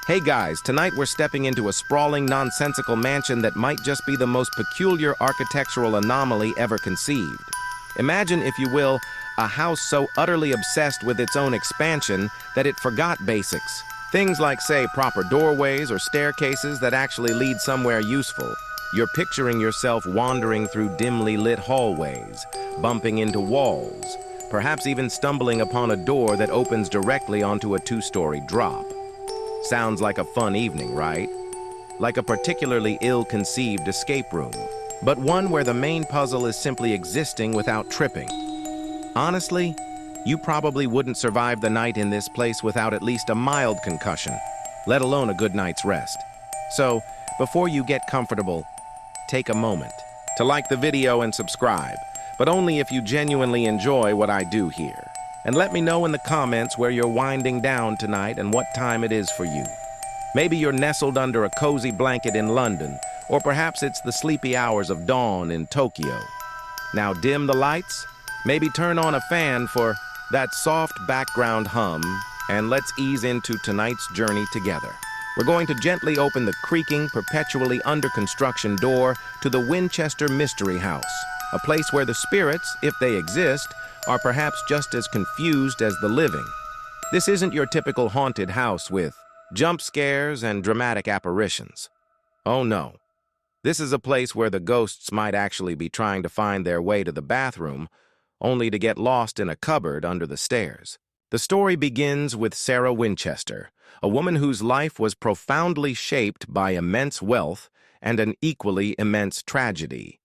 Hey guys, tonight we're stepping into a sprawling, nonsensical mansion that might just be the most peculiar architectural anomaly ever conceived. Imagine, if you will, a house so utterly obsessed with its own expansion that it forgot basics. Things like, say, proper doorways or staircases that actually lead somewhere useful. You're picturing yourself wandering through dimly lit hallways, bumping into walls, perhaps even stumbling upon a door that opens directly onto a two-story drop. Sounds like a fun evening, right? Like a particularly ill-conceived escape room, but one where the main puzzle is simply existing without tripping. Honestly, you probably wouldn't survive the night in this place without at least a mild concussion, let alone a good night's rest. So, before you get comfortable, take a moment to like the video and subscribe, but only if you genuinely enjoy what I do here. And let me know in the comments where you're winding down tonight and what time it is for you. Maybe you're nestled under a cozy blanket in London, or perhaps it's the sleepy hours of dawn in Tokyo. Now dim the lights, maybe turn on a fan for that soft background hum, and let's ease into tonight's journey together. We're going to gently open the creaking, perpetually under construction door to the Winchester Mystery House, a place where the spirits, if they exist, are perhaps just as confused as the living. This isn't your typical haunted house with jump scares and dramatic apparitions. Oh no. This is a place where the ghosts might actually be trying to find their way to the bathroom, only to get lost in a cupboard under the stairs. The story begins with Sarah Winchester, a woman whose life was profoundly shaped by immense wealth and an equally immense tragedy.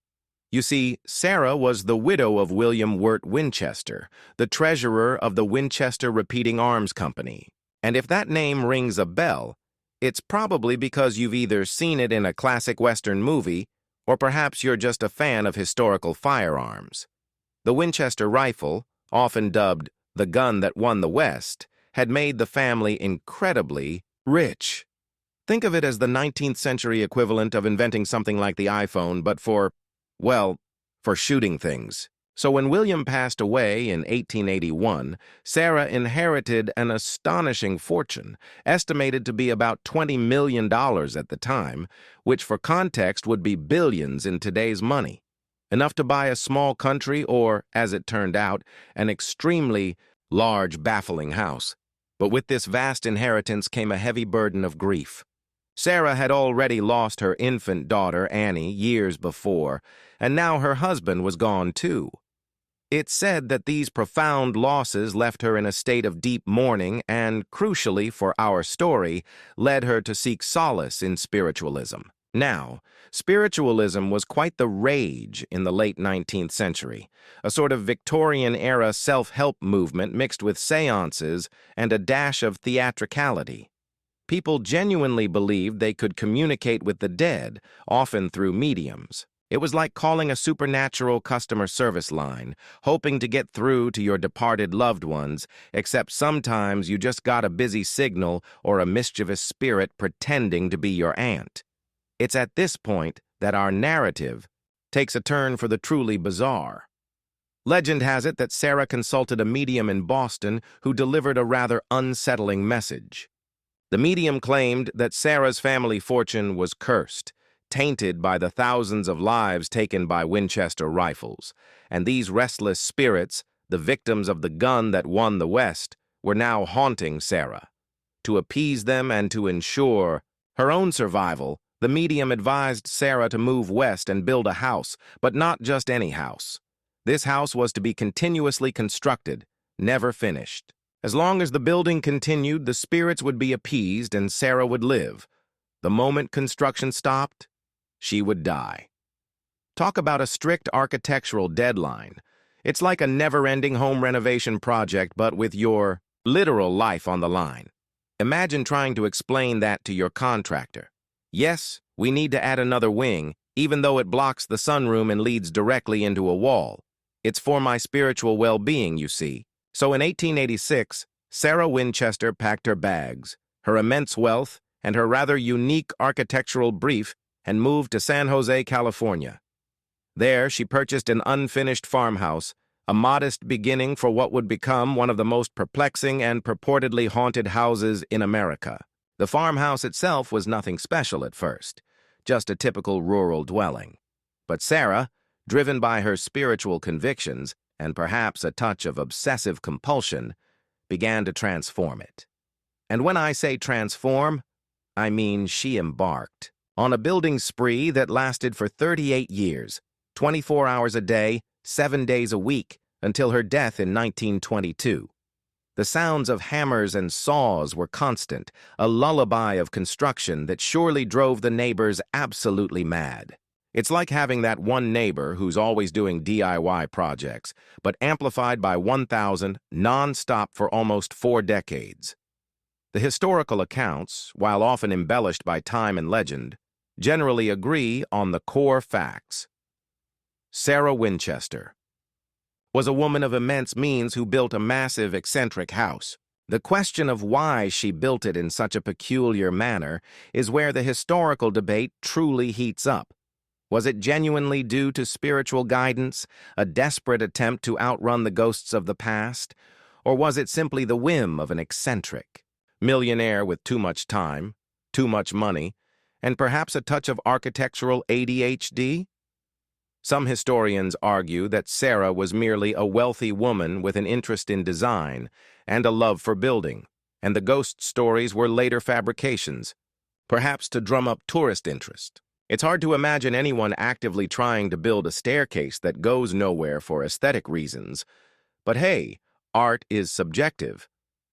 You see, Sarah was the widow of William Wirt Winchester, the treasurer of the Winchester Repeating Arms Company. And if that name rings a bell, it's probably because you've either seen it in a classic Western movie, or perhaps you're just a fan of historical firearms. The Winchester rifle, often dubbed the gun that won the West, had made the family incredibly rich. Think of it as the 19th century equivalent of inventing something like the iPhone, but for shooting things. So when William passed away in 1881, Sarah inherited an astonishing fortune, estimated to be about $20 million at the time, which for context would be billions in today's money. Enough to buy a small country or, as it turned out, an extremely large, baffling house. But with this vast inheritance came a heavy burden of grief. Sarah had already lost her infant daughter, Annie, years before, and now her husband was gone too. It's said that these profound losses left her in a state of deep mourning and, crucially for our story, led her to seek solace in spiritualism. Now, spiritualism was quite the rage in the late 19th century, a sort of Victorian-era self-help movement mixed with seances and a dash of theatricality. People genuinely believed they could communicate with the dead, often through mediums. It was like calling a supernatural customer service line, hoping to get through to your departed loved ones, except sometimes you just got a busy signal or a mischievous spirit pretending to be your aunt. It's at this point that our narrative takes a turn for the truly bizarre. Legend has it that Sarah consulted a medium in Boston who delivered a rather unsettling message. The medium claimed that Sarah's family fortune was cursed, tainted by the thousands of lives taken by Winchester rifles, and these restless spirits, the victims of the gun that won the West, were now haunting Sarah. To appease them and to ensure her own survival, the medium advised Sarah to move west and build a house, but not just any house. This house was to be continuously constructed, never finished. As long as the building continued, the spirits would be appeased and Sarah would live. The moment construction stopped, she would die. Talk about a strict architectural deadline. It's like a never-ending home renovation project, but with your literal life on the line. Imagine trying to explain that to your contractor. Yes, we need to add another wing, even though it blocks the sunroom and leads directly into a wall. It's for my spiritual well-being, you see. So in 1886, Sarah Winchester packed her bags, her immense wealth, and her rather unique architectural brief and moved to San Jose, California. There, she purchased an unfinished farmhouse, a modest beginning for what would become one of the most perplexing and purportedly haunted houses in America. The farmhouse itself was nothing special at first, just a typical rural dwelling. But Sarah, driven by her spiritual convictions and perhaps a touch of obsessive compulsion, began to transform it. And when I say transform, I mean she embarked on a building spree that lasted for 38 years, 24 hours a day, 7 days a week, until her death in 1922. The sounds of hammers and saws were constant, a lullaby of construction that surely drove the neighbors absolutely mad. It's like having that one neighbor who's always doing DIY projects, but amplified by 1,000 non-stop for almost 4 decades. The historical accounts, while often embellished by time and legend, generally agree on the core facts. Sarah Winchester was a woman of immense means who built a massive, eccentric house. The question of why she built it in such a peculiar manner is where the historical debate truly heats up. Was it genuinely due to spiritual guidance, a desperate attempt to outrun the ghosts of the past, or was it simply the whim of an eccentric millionaire with too much time, too much money, and perhaps a touch of architectural ADHD? Some historians argue that Sarah was merely a wealthy woman with an interest in design and a love for building, and the ghost stories were later fabrications, perhaps to drum up tourist interest. It's hard to imagine anyone actively trying to build a staircase that goes nowhere for aesthetic reasons. But hey, art is subjective.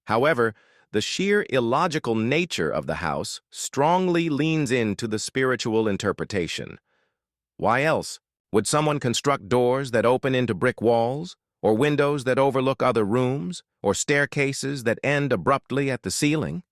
However, the sheer illogical nature of the house strongly leans into the spiritual interpretation. Why else? Would someone construct doors that open into brick walls, or windows that overlook other rooms, or staircases that end abruptly at the ceiling?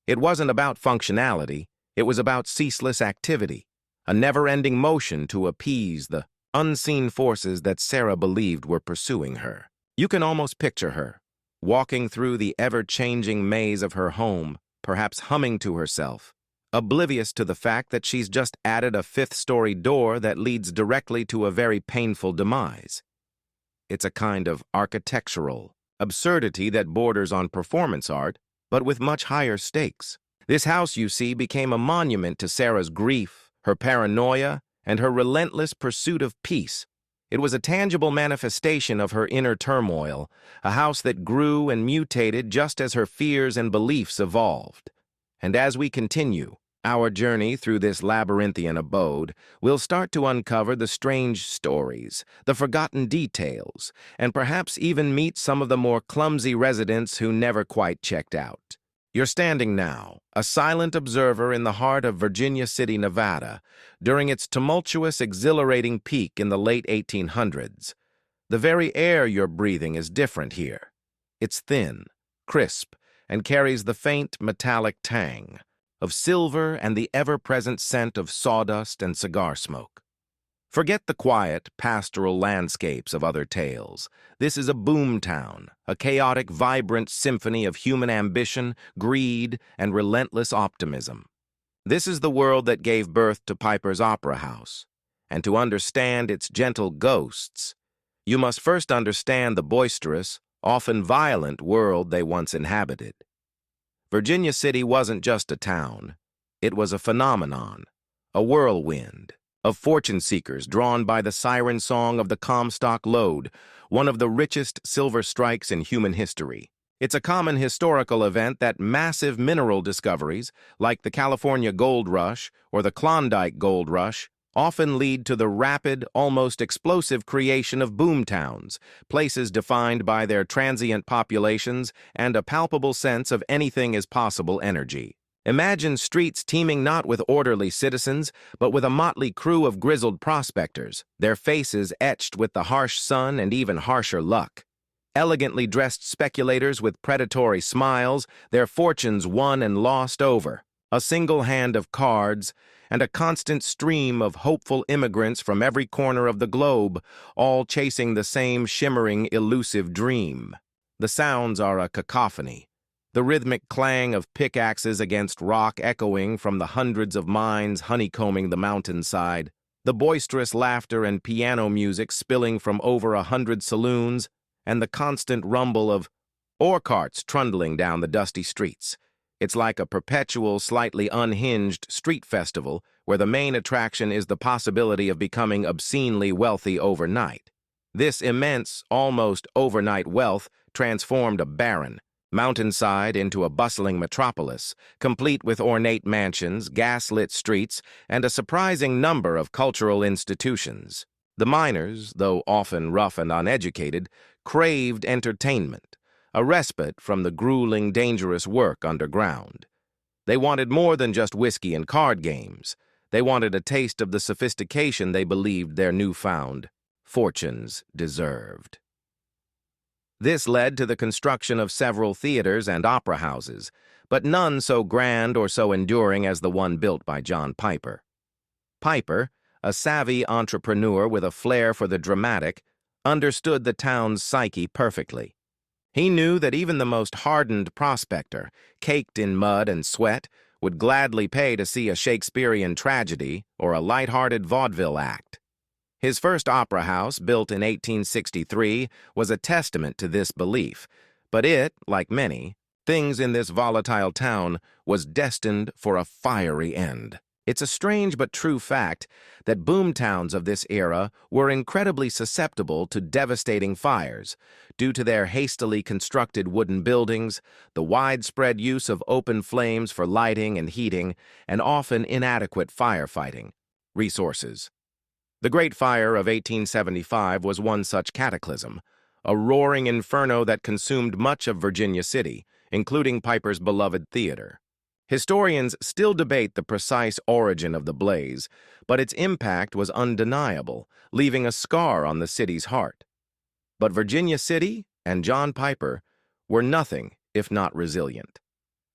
It wasn't about functionality, it was about ceaseless activity, a never-ending motion to appease the unseen forces that Sarah believed were pursuing her. You can almost picture her, walking through the ever-changing maze of her home, perhaps humming to herself, oblivious to the fact that she's just added a 5th-story door that leads directly to a very painful demise. It's a kind of architectural absurdity that borders on performance art, but with much higher stakes. This house, you see, became a monument to Sarah's grief, her paranoia, and her relentless pursuit of peace. It was a tangible manifestation of her inner turmoil, a house that grew and mutated just as her fears and beliefs evolved. And as we continue our journey through this labyrinthian abode, we'll start to uncover the strange stories, the forgotten details, and perhaps even meet some of the more clumsy residents who never quite checked out. You're standing now, a silent observer in the heart of Virginia City, Nevada, during its tumultuous, exhilarating peak in the late 1800s. The very air you're breathing is different here. It's thin, crisp, and carries the faint metallic tang of silver and the ever-present scent of sawdust and cigar smoke. Forget the quiet, pastoral landscapes of other tales. This is a boomtown, a chaotic, vibrant symphony of human ambition, greed, and relentless optimism. This is the world that gave birth to Piper's Opera House, and to understand its gentle ghosts, you must first understand the boisterous, often violent world they once inhabited. Virginia City wasn't just a town. It was a phenomenon, a whirlwind of fortune seekers drawn by the siren song of the Comstock Lode, one of the richest silver strikes in human history. It's a common historical event that massive mineral discoveries, like the California Gold Rush or the Klondike Gold Rush, often lead to the rapid, almost explosive creation of boomtowns, places defined by their transient populations and a palpable sense of anything is possible energy. Imagine streets teeming not with orderly citizens, but with a motley crew of grizzled prospectors, their faces etched with the harsh sun and even harsher luck. Elegantly dressed speculators with predatory smiles, their fortunes won and lost over. A single hand of cards, and a constant stream of hopeful immigrants from every corner of the globe, all chasing the same shimmering, elusive dream. The sounds are a cacophony, the rhythmic clang of pickaxes against rock echoing from the hundreds of mines honeycombing the mountainside, the boisterous laughter and piano music spilling from over 100 saloons, and the constant rumble of ore carts trundling down the dusty streets. It's like a perpetual, slightly unhinged street festival where the main attraction is the possibility of becoming obscenely wealthy overnight. This immense, almost overnight wealth transformed a barren mountainside into a bustling metropolis, complete with ornate mansions, gas-lit streets, and a surprising number of cultural institutions. The miners, though often rough and uneducated, craved entertainment, a respite from the grueling, dangerous work underground. They wanted more than just whiskey and card games. They wanted a taste of the sophistication they believed their newfound fortunes deserved. This led to the construction of several theaters and opera houses, but none so grand or so enduring as the one built by John Piper. Piper, a savvy entrepreneur with a flair for the dramatic, understood the town's psyche perfectly. He knew that even the most hardened prospector, caked in mud and sweat, would gladly pay to see a Shakespearean tragedy or a light-hearted vaudeville act. His first opera house, built in 1863, was a testament to this belief, but it, like many things in this volatile town, was destined for a fiery end. It's a strange but true fact that boomtowns of this era were incredibly susceptible to devastating fires due to their hastily constructed wooden buildings, the widespread use of open flames for lighting and heating, and often inadequate firefighting resources. The Great Fire of 1875 was one such cataclysm, a roaring inferno that consumed much of Virginia City, including Piper's beloved theater. Historians still debate the precise origin of the blaze, but its impact was undeniable, leaving a scar on the city's heart. But Virginia City and John Piper were nothing if not resilient.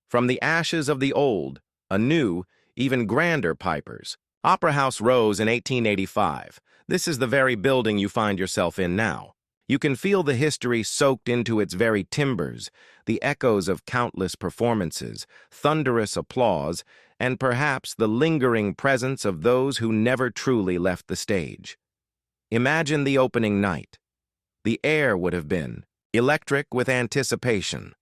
From the ashes of the old, a new, even grander Piper's Opera House rose in 1885. This is the very building you find yourself in now. You can feel the history soaked into its very timbers, the echoes of countless performances, thunderous applause, and perhaps the lingering presence of those who never truly left the stage. Imagine the opening night. The air would have been electric with anticipation.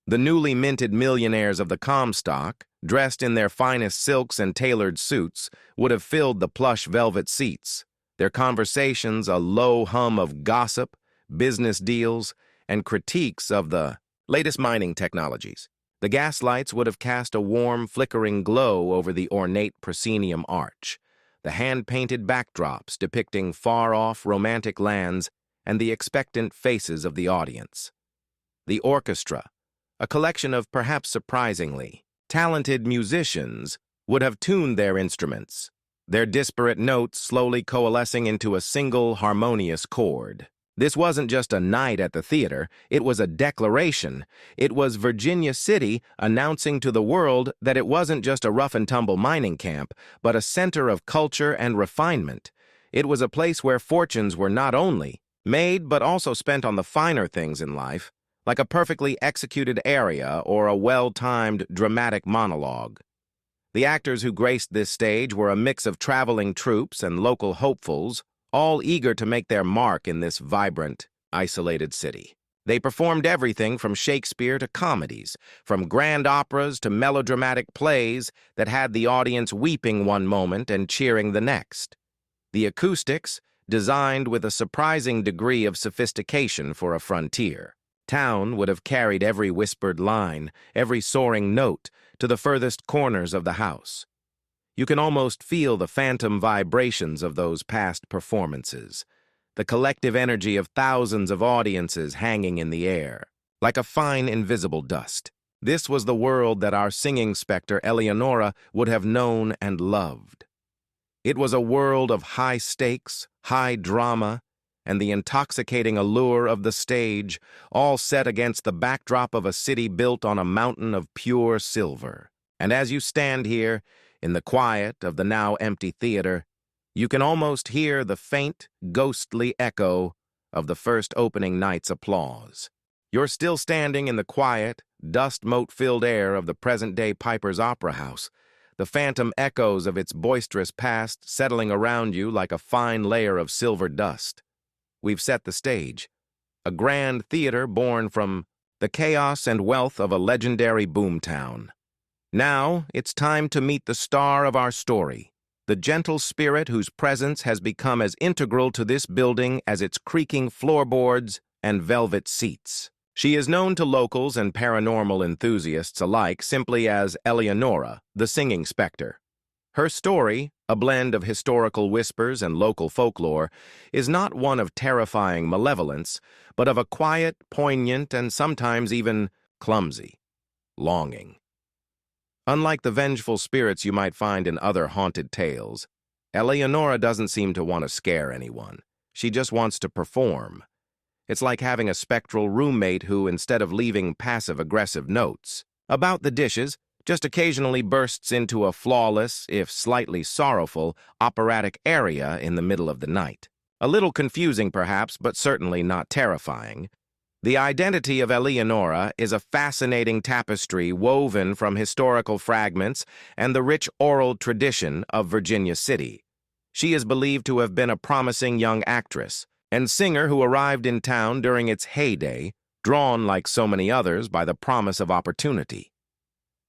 The newly minted millionaires of the Comstock, dressed in their finest silks and tailored suits, would have filled the plush velvet seats, their conversations a low hum of gossip, business deals, and critiques of the latest mining technologies. The gas lights would have cast a warm, flickering glow over the ornate proscenium arch, the hand-painted backdrops depicting far-off romantic lands and the expectant faces of the audience. The orchestra, a collection of perhaps surprisingly talented musicians, would have tuned their instruments, their disparate notes slowly coalescing into a single harmonious chord. This wasn't just a night at the theater, it was a declaration. It was Virginia City announcing to the world that it wasn't just a rough-and-tumble mining camp, but a center of culture and refinement. It was a place where fortunes were not only made but also spent on the finer things in life, like a perfectly executed aria or a well-timed dramatic monologue. The actors who graced this stage were a mix of traveling troupes and local hopefuls, all eager to make their mark in this vibrant, isolated city. They performed everything from Shakespeare to comedies, from grand operas to melodramatic plays that had the audience weeping one moment and cheering the next. The Acoustics, designed with a surprising degree of sophistication for a frontier town, would have carried every whispered line, every soaring note, to the furthest corners of the house. You can almost feel the phantom vibrations of those past performances, the collective energy of thousands of audiences hanging in the air, like a fine invisible dust. This was the world that our singing specter Eleonora would have known and loved. It was a world of high stakes, high drama, and the intoxicating allure of the stage, all set against the backdrop of a city built on a mountain of pure silver. And as you stand here, in the quiet of the now empty theater, you can almost hear the faint, ghostly echo of the first opening night's applause. You're still standing in the quiet, dust-mote-filled air of the present-day Piper's Opera House, the phantom echoes of its boisterous past settling around you like a fine layer of silver dust. We've set the stage, a grand theater born from the chaos and wealth of a legendary boomtown. Now, it's time to meet the star of our story, the gentle spirit whose presence has become as integral to this building as its creaking floorboards and velvet seats. She is known to locals and paranormal enthusiasts alike simply as Eleonora, the singing specter. Her story, a blend of historical whispers and local folklore, is not one of terrifying malevolence, but of a quiet, poignant, and sometimes even clumsy longing. Unlike the vengeful spirits you might find in other haunted tales, Eleonora doesn't seem to want to scare anyone. She just wants to perform. It's like having a spectral roommate who, instead of leaving passive-aggressive notes about the dishes, just occasionally bursts into a flawless, if slightly sorrowful, operatic aria in the middle of the night. A little confusing, perhaps, but certainly not terrifying. The identity of Eleonora is a fascinating tapestry woven from historical fragments and the rich oral tradition of Virginia City. She is believed to have been a promising young actress and singer who arrived in town during its heyday, drawn like so many others by the promise of opportunity.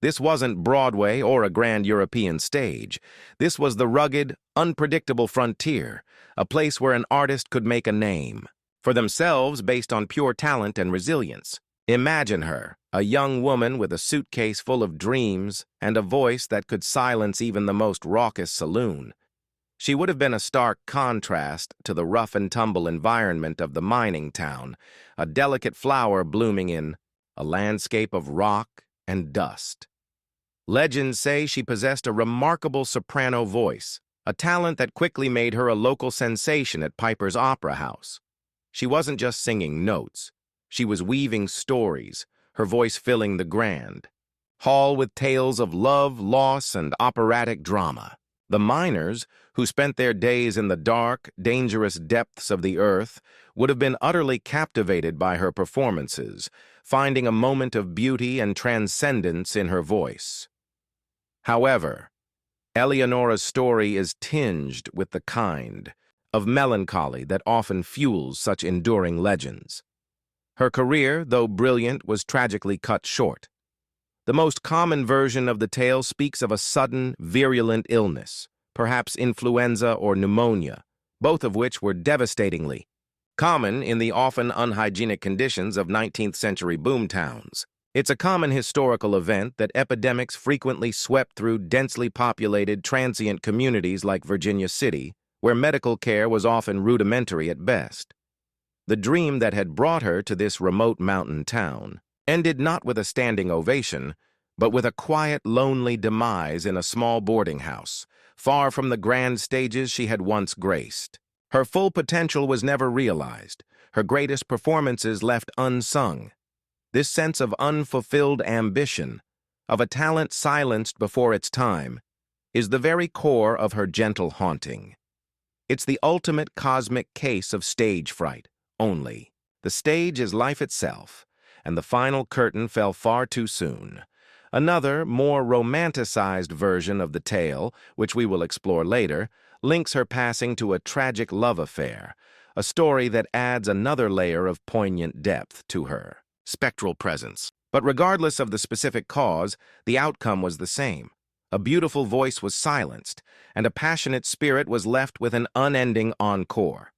This wasn't Broadway or a grand European stage. This was the rugged, unpredictable frontier, a place where an artist could make a name for themselves based on pure talent and resilience. Imagine her, a young woman with a suitcase full of dreams and a voice that could silence even the most raucous saloon. She would have been a stark contrast to the rough-and-tumble environment of the mining town, a delicate flower blooming in a landscape of rock and dust. Legends say she possessed a remarkable soprano voice, a talent that quickly made her a local sensation at Piper's Opera House. She wasn't just singing notes. She was weaving stories, her voice filling the grand hall with tales of love, loss, and operatic drama. The miners, who spent their days in the dark, dangerous depths of the earth, would have been utterly captivated by her performances, finding a moment of beauty and transcendence in her voice. However, Eleonora's story is tinged with the kind of melancholy that often fuels such enduring legends. Her career, though brilliant, was tragically cut short. The most common version of the tale speaks of a sudden, virulent illness, perhaps influenza or pneumonia, both of which were devastatingly common in the often unhygienic conditions of 19th-century boomtowns. It's a common historical event that epidemics frequently swept through densely populated, transient communities like Virginia City, where medical care was often rudimentary at best. The dream that had brought her to this remote mountain town ended not with a standing ovation, but with a quiet, lonely demise in a small boarding house, far from the grand stages she had once graced. Her full potential was never realized, her greatest performances left unsung. This sense of unfulfilled ambition, of a talent silenced before its time, is the very core of her gentle haunting. It's the ultimate cosmic case of stage fright, only. The stage is life itself, and the final curtain fell far too soon. Another, more romanticized version of the tale, which we will explore later, links her passing to a tragic love affair, a story that adds another layer of poignant depth to her spectral presence. But regardless of the specific cause, the outcome was the same. A beautiful voice was silenced, and a passionate spirit was left with an unending encore.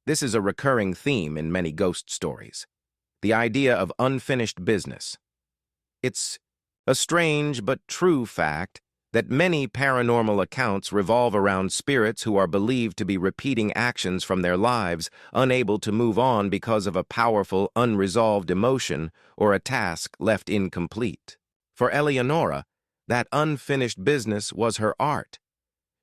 This is a recurring theme in many ghost stories, the idea of unfinished business. It's a strange but true fact that many paranormal accounts revolve around spirits who are believed to be repeating actions from their lives, unable to move on because of a powerful, unresolved emotion or a task left incomplete. For Eleonora, that unfinished business was her art.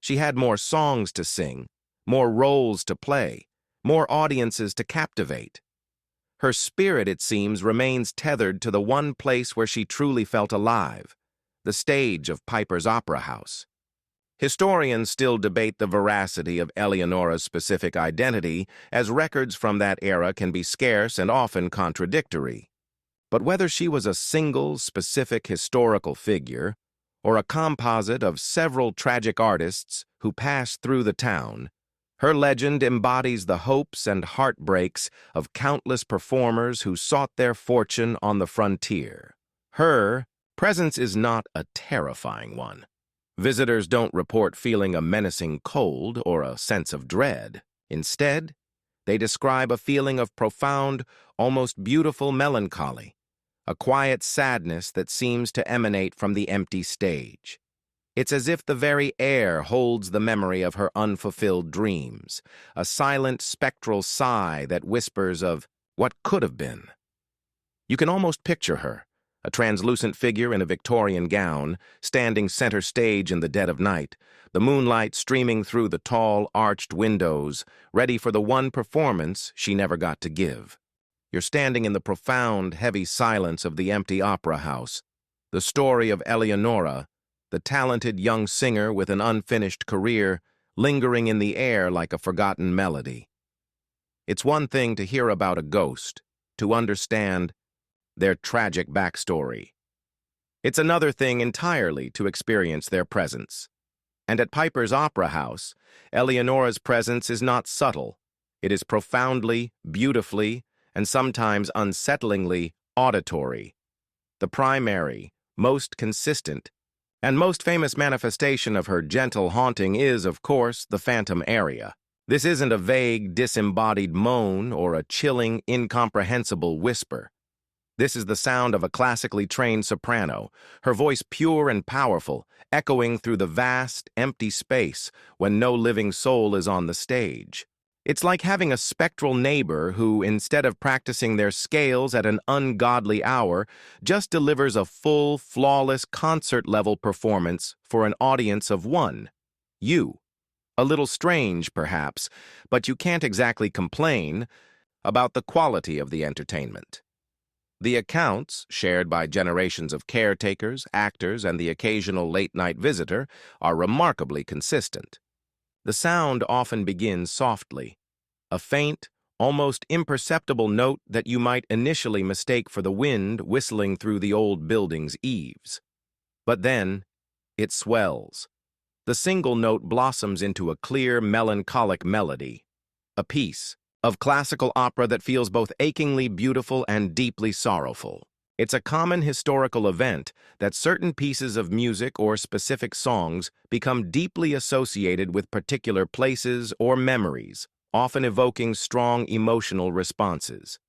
She had more songs to sing, more roles to play, more audiences to captivate. Her spirit, it seems, remains tethered to the one place where she truly felt alive, the stage of Piper's Opera House. Historians still debate the veracity of Eleonora's specific identity, as records from that era can be scarce and often contradictory. But whether she was a single, specific historical figure, or a composite of several tragic artists who passed through the town, her legend embodies the hopes and heartbreaks of countless performers who sought their fortune on the frontier. Her presence is not a terrifying one. Visitors don't report feeling a menacing cold or a sense of dread. Instead, they describe a feeling of profound, almost beautiful melancholy, a quiet sadness that seems to emanate from the empty stage. It's as if the very air holds the memory of her unfulfilled dreams, a silent spectral sigh that whispers of what could have been. You can almost picture her, a translucent figure in a Victorian gown, standing center stage in the dead of night, the moonlight streaming through the tall, arched windows, ready for the one performance she never got to give. You're standing in the profound, heavy silence of the empty opera house, the story of Eleonora, the talented young singer with an unfinished career, lingering in the air like a forgotten melody. It's one thing to hear about a ghost, to understand their tragic backstory. It's another thing entirely to experience their presence. And at Piper's Opera House, Eleonora's presence is not subtle. It is profoundly, beautifully, and sometimes unsettlingly auditory. The primary, most consistent, and most famous manifestation of her gentle haunting is, of course, the phantom Aria. This isn't a vague, disembodied moan or a chilling, incomprehensible whisper. This is the sound of a classically trained soprano, her voice pure and powerful, echoing through the vast, empty space when no living soul is on the stage. It's like having a spectral neighbor who, instead of practicing their scales at an ungodly hour, just delivers a full, flawless concert-level performance for an audience of one. You. A little strange, perhaps, but you can't exactly complain about the quality of the entertainment. The accounts, shared by generations of caretakers, actors, and the occasional late-night visitor, are remarkably consistent. The sound often begins softly, a faint, almost imperceptible note that you might initially mistake for the wind whistling through the old building's eaves. But then, it swells. The single note blossoms into a clear, melancholic melody, a piece of classical opera that feels both achingly beautiful and deeply sorrowful. It's a common historical event that certain pieces of music or specific songs become deeply associated with particular places or memories, often evoking strong emotional responses.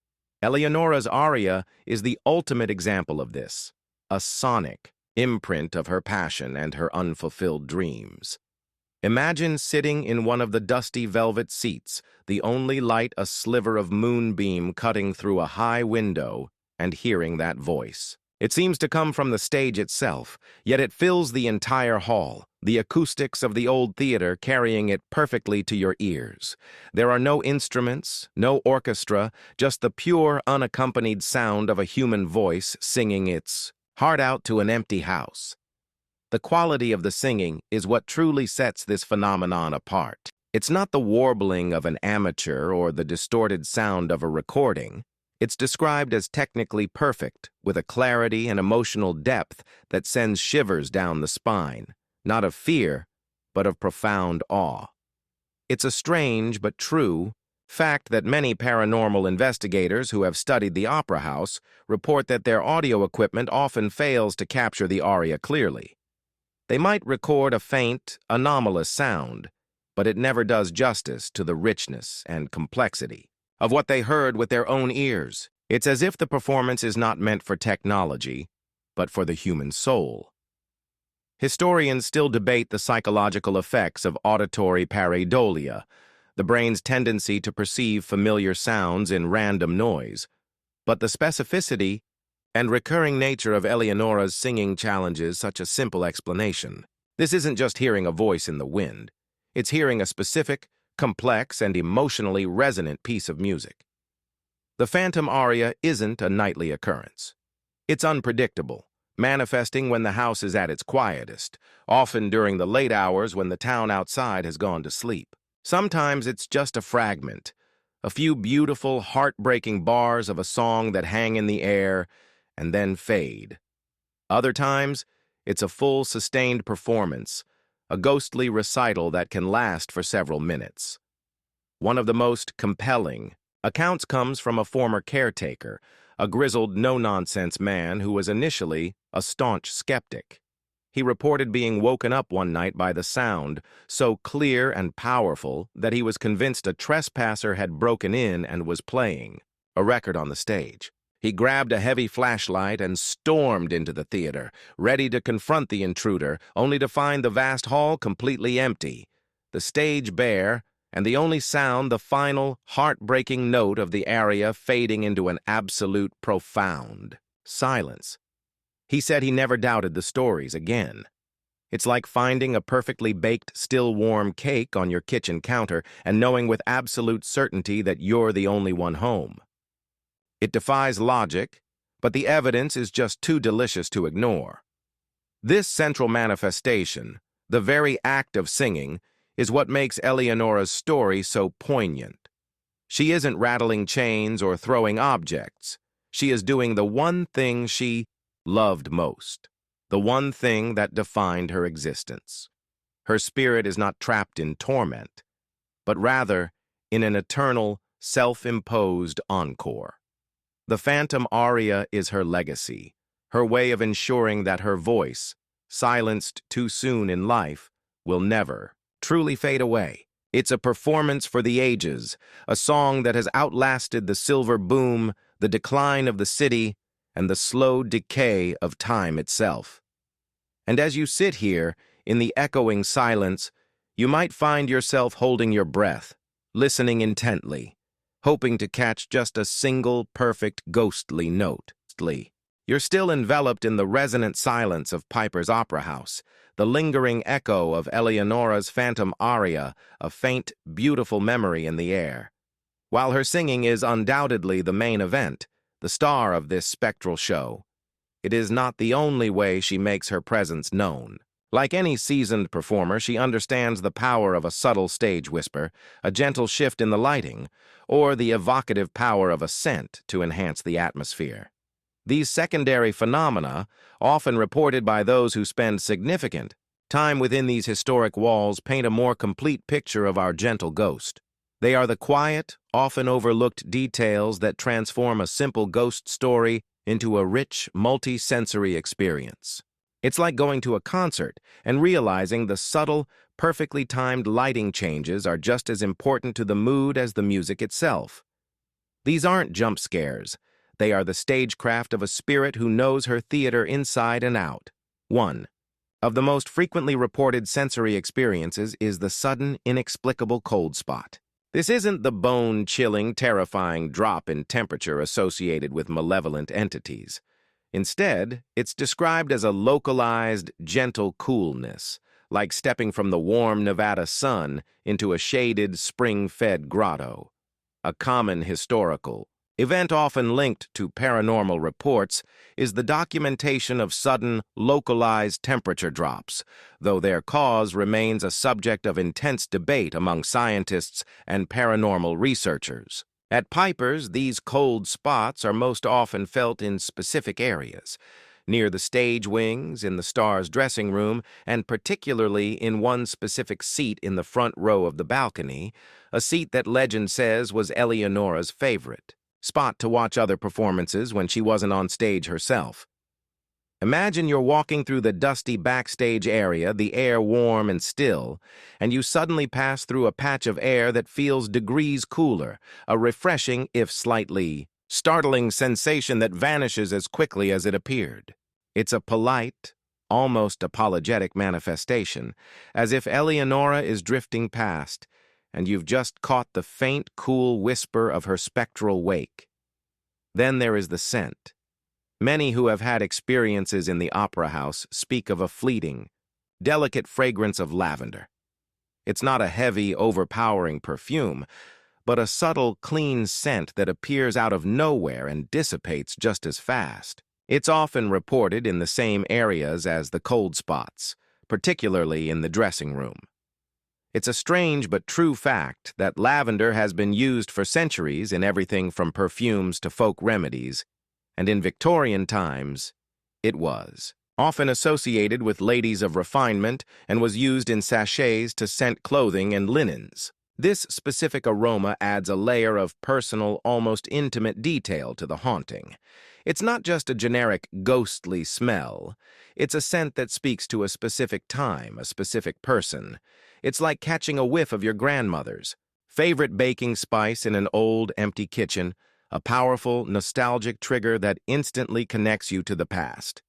Eleonora's Aria is the ultimate example of this, a sonic imprint of her passion and her unfulfilled dreams. Imagine sitting in one of the dusty velvet seats, the only light a sliver of moonbeam cutting through a high window, and hearing that voice. It seems to come from the stage itself, yet it fills the entire hall, the acoustics of the old theater carrying it perfectly to your ears. There are no instruments, no orchestra, just the pure, unaccompanied sound of a human voice singing its heart out to an empty house. The quality of the singing is what truly sets this phenomenon apart. It's not the warbling of an amateur or the distorted sound of a recording. It's described as technically perfect, with a clarity and emotional depth that sends shivers down the spine, not of fear, but of profound awe. It's a strange but true fact that many paranormal investigators who have studied the opera house report that their audio equipment often fails to capture the aria clearly. They might record a faint, anomalous sound, but it never does justice to the richness and complexity of what they heard with their own ears. It's as if the performance is not meant for technology, but for the human soul. Historians still debate the psychological effects of auditory pareidolia, the brain's tendency to perceive familiar sounds in random noise, but the specificity and recurring nature of Eleonora's singing challenges such a simple explanation. This isn't just hearing a voice in the wind. It's hearing a specific, complex, and emotionally resonant piece of music. The phantom aria isn't a nightly occurrence. It's unpredictable, manifesting when the house is at its quietest, often during the late hours when the town outside has gone to sleep. Sometimes it's just a fragment, a few beautiful, heartbreaking bars of a song that hang in the air and then fade. Other times, it's a full, sustained performance, a ghostly recital that can last for several minutes. One of the most compelling accounts comes from a former caretaker, a grizzled, no-nonsense man who was initially a staunch skeptic. He reported being woken up one night by the sound, so clear and powerful that he was convinced a trespasser had broken in and was playing a record on the stage. He grabbed a heavy flashlight and stormed into the theater, ready to confront the intruder, only to find the vast hall completely empty, the stage bare, and the only sound the final, heartbreaking note of the aria fading into an absolute, profound silence. He said he never doubted the stories again. It's like finding a perfectly baked, still warm cake on your kitchen counter and knowing with absolute certainty that you're the only one home. It defies logic, but the evidence is just too delicious to ignore. This central manifestation, the very act of singing, is what makes Eleonora's story so poignant. She isn't rattling chains or throwing objects. She is doing the one thing she loved most, the one thing that defined her existence. Her spirit is not trapped in torment, but rather in an eternal, self-imposed encore. The phantom aria is her legacy, her way of ensuring that her voice, silenced too soon in life, will never truly fade away. It's a performance for the ages, a song that has outlasted the silver boom, the decline of the city, and the slow decay of time itself. And as you sit here, in the echoing silence, you might find yourself holding your breath, listening intently, hoping to catch just a single perfect ghostly note. You're still enveloped in the resonant silence of Piper's opera house, the lingering echo of Eleonora's phantom aria, a faint, beautiful memory in the air. While her singing is undoubtedly the main event, the star of this spectral show, it is not the only way she makes her presence known. Like any seasoned performer, she understands the power of a subtle stage whisper, a gentle shift in the lighting, or the evocative power of a scent to enhance the atmosphere. These secondary phenomena, often reported by those who spend significant time within these historic walls, paint a more complete picture of our gentle ghost. They are the quiet, often overlooked details that transform a simple ghost story into a rich, multi-sensory experience. It's like going to a concert and realizing the subtle, perfectly timed lighting changes are just as important to the mood as the music itself. These aren't jump scares. They are the stagecraft of a spirit who knows her theater inside and out. 1. Of the most frequently reported sensory experiences is the sudden, inexplicable cold spot. This isn't the bone-chilling, terrifying drop in temperature associated with malevolent entities. Instead, it's described as a localized, gentle coolness, like stepping from the warm Nevada sun into a shaded, spring-fed grotto. A common historical event often linked to paranormal reports is the documentation of sudden, localized temperature drops, though their cause remains a subject of intense debate among scientists and paranormal researchers. At Piper's, these cold spots are most often felt in specific areas, near the stage wings, in the star's dressing room, and particularly in one specific seat in the front row of the balcony, a seat that legend says was Eleonora's favorite spot to watch other performances when she wasn't on stage herself. Imagine you're walking through the dusty backstage area, the air warm and still, and you suddenly pass through a patch of air that feels degrees cooler, a refreshing, if slightly startling sensation that vanishes as quickly as it appeared. It's a polite, almost apologetic manifestation, as if Eleonora is drifting past, and you've just caught the faint, cool whisper of her spectral wake. Then there is the scent. Many who have had experiences in the opera house speak of a fleeting, delicate fragrance of lavender. It's not a heavy, overpowering perfume, but a subtle, clean scent that appears out of nowhere and dissipates just as fast. It's often reported in the same areas as the cold spots, particularly in the dressing room. It's a strange but true fact that lavender has been used for centuries in everything from perfumes to folk remedies, and in Victorian times, it was often associated with ladies of refinement and was used in sachets to scent clothing and linens. This specific aroma adds a layer of personal, almost intimate detail to the haunting. It's not just a generic ghostly smell. It's a scent that speaks to a specific time, a specific person. It's like catching a whiff of your grandmother's favorite baking spice in an old, empty kitchen, a powerful, nostalgic trigger that instantly connects you to the past.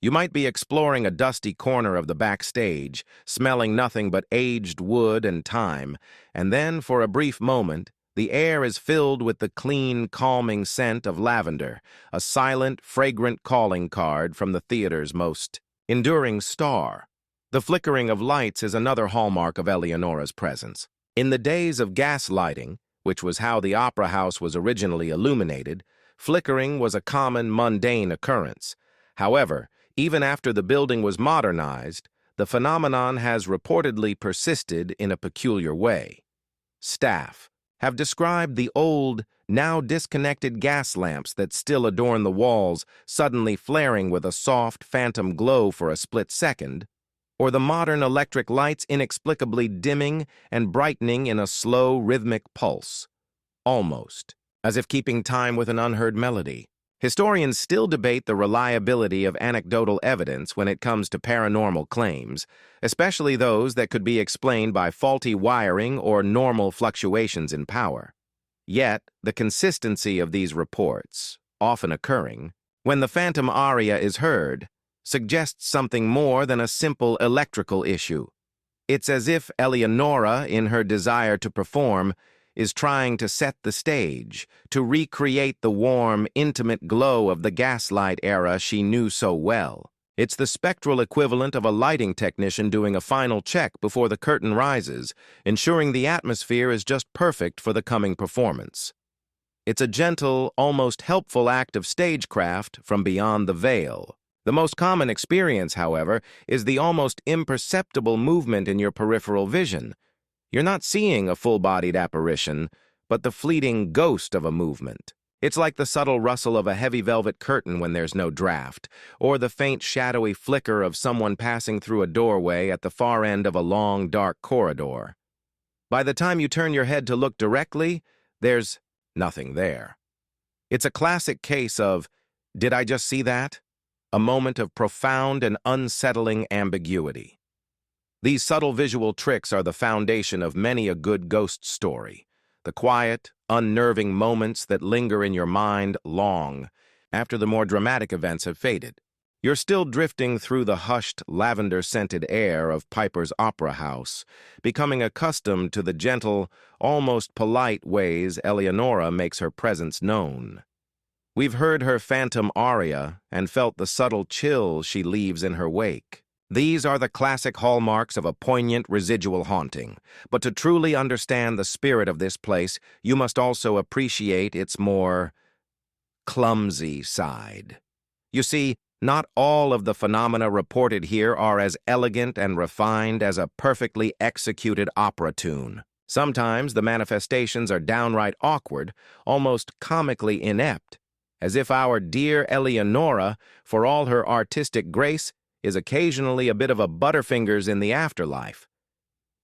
You might be exploring a dusty corner of the backstage, smelling nothing but aged wood and time, and then, for a brief moment, the air is filled with the clean, calming scent of lavender, a silent, fragrant calling card from the theater's most enduring star. The flickering of lights is another hallmark of Eleonora's presence. In the days of gas lighting, which was how the opera house was originally illuminated, flickering was a common, mundane occurrence. However, even after the building was modernized, the phenomenon has reportedly persisted in a peculiar way. Staff have described the old, now disconnected gas lamps that still adorn the walls suddenly flaring with a soft, phantom glow for a split second, or the modern electric lights inexplicably dimming and brightening in a slow, rhythmic pulse, almost as if keeping time with an unheard melody. Historians still debate the reliability of anecdotal evidence when it comes to paranormal claims, especially those that could be explained by faulty wiring or normal fluctuations in power. Yet, the consistency of these reports, often occurring, when the phantom aria is heard, suggests something more than a simple electrical issue. It's as if Eleonora, in her desire to perform, is trying to set the stage, to recreate the warm, intimate glow of the gaslight era she knew so well. It's the spectral equivalent of a lighting technician doing a final check before the curtain rises, ensuring the atmosphere is just perfect for the coming performance. It's a gentle, almost helpful act of stagecraft from beyond the veil. The most common experience, however, is the almost imperceptible movement in your peripheral vision. You're not seeing a full-bodied apparition, but the fleeting ghost of a movement. It's like the subtle rustle of a heavy velvet curtain when there's no draft, or the faint shadowy flicker of someone passing through a doorway at the far end of a long, dark corridor. By the time you turn your head to look directly, there's nothing there. It's a classic case of, did I just see that? A moment of profound and unsettling ambiguity. These subtle visual tricks are the foundation of many a good ghost story, the quiet, unnerving moments that linger in your mind long after the more dramatic events have faded. You're still drifting through the hushed, lavender-scented air of Piper's Opera House, becoming accustomed to the gentle, almost polite ways Eleonora makes her presence known. We've heard her phantom aria and felt the subtle chill she leaves in her wake. These are the classic hallmarks of a poignant residual haunting, but to truly understand the spirit of this place, you must also appreciate its more clumsy side. You see, not all of the phenomena reported here are as elegant and refined as a perfectly executed opera tune. Sometimes the manifestations are downright awkward, almost comically inept, as if our dear Eleonora, for all her artistic grace, is occasionally a bit of a Butterfingers in the afterlife.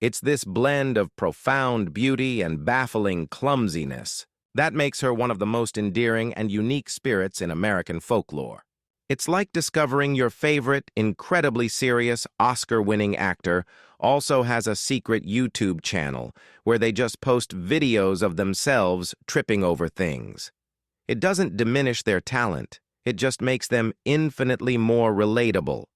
It's this blend of profound beauty and baffling clumsiness that makes her one of the most endearing and unique spirits in American folklore. It's like discovering your favorite, incredibly serious, Oscar-winning actor also has a secret YouTube channel where they just post videos of themselves tripping over things. It doesn't diminish their talent, it just makes them infinitely more relatable.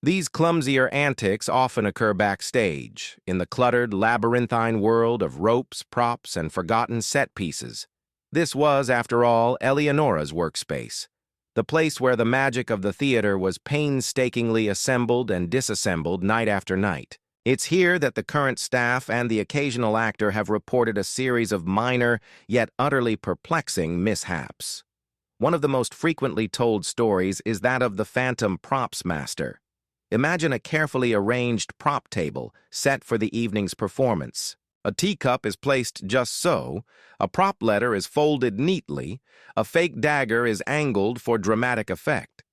These clumsier antics often occur backstage, in the cluttered, labyrinthine world of ropes, props, and forgotten set pieces. This was, after all, Eleonora's workspace, the place where the magic of the theater was painstakingly assembled and disassembled night after night. It's here that the current staff and the occasional actor have reported a series of minor, yet utterly perplexing mishaps. One of the most frequently told stories is that of the phantom props master. Imagine a carefully arranged prop table set for the evening's performance. A teacup is placed just so, a prop letter is folded neatly, a fake dagger is angled for dramatic effect.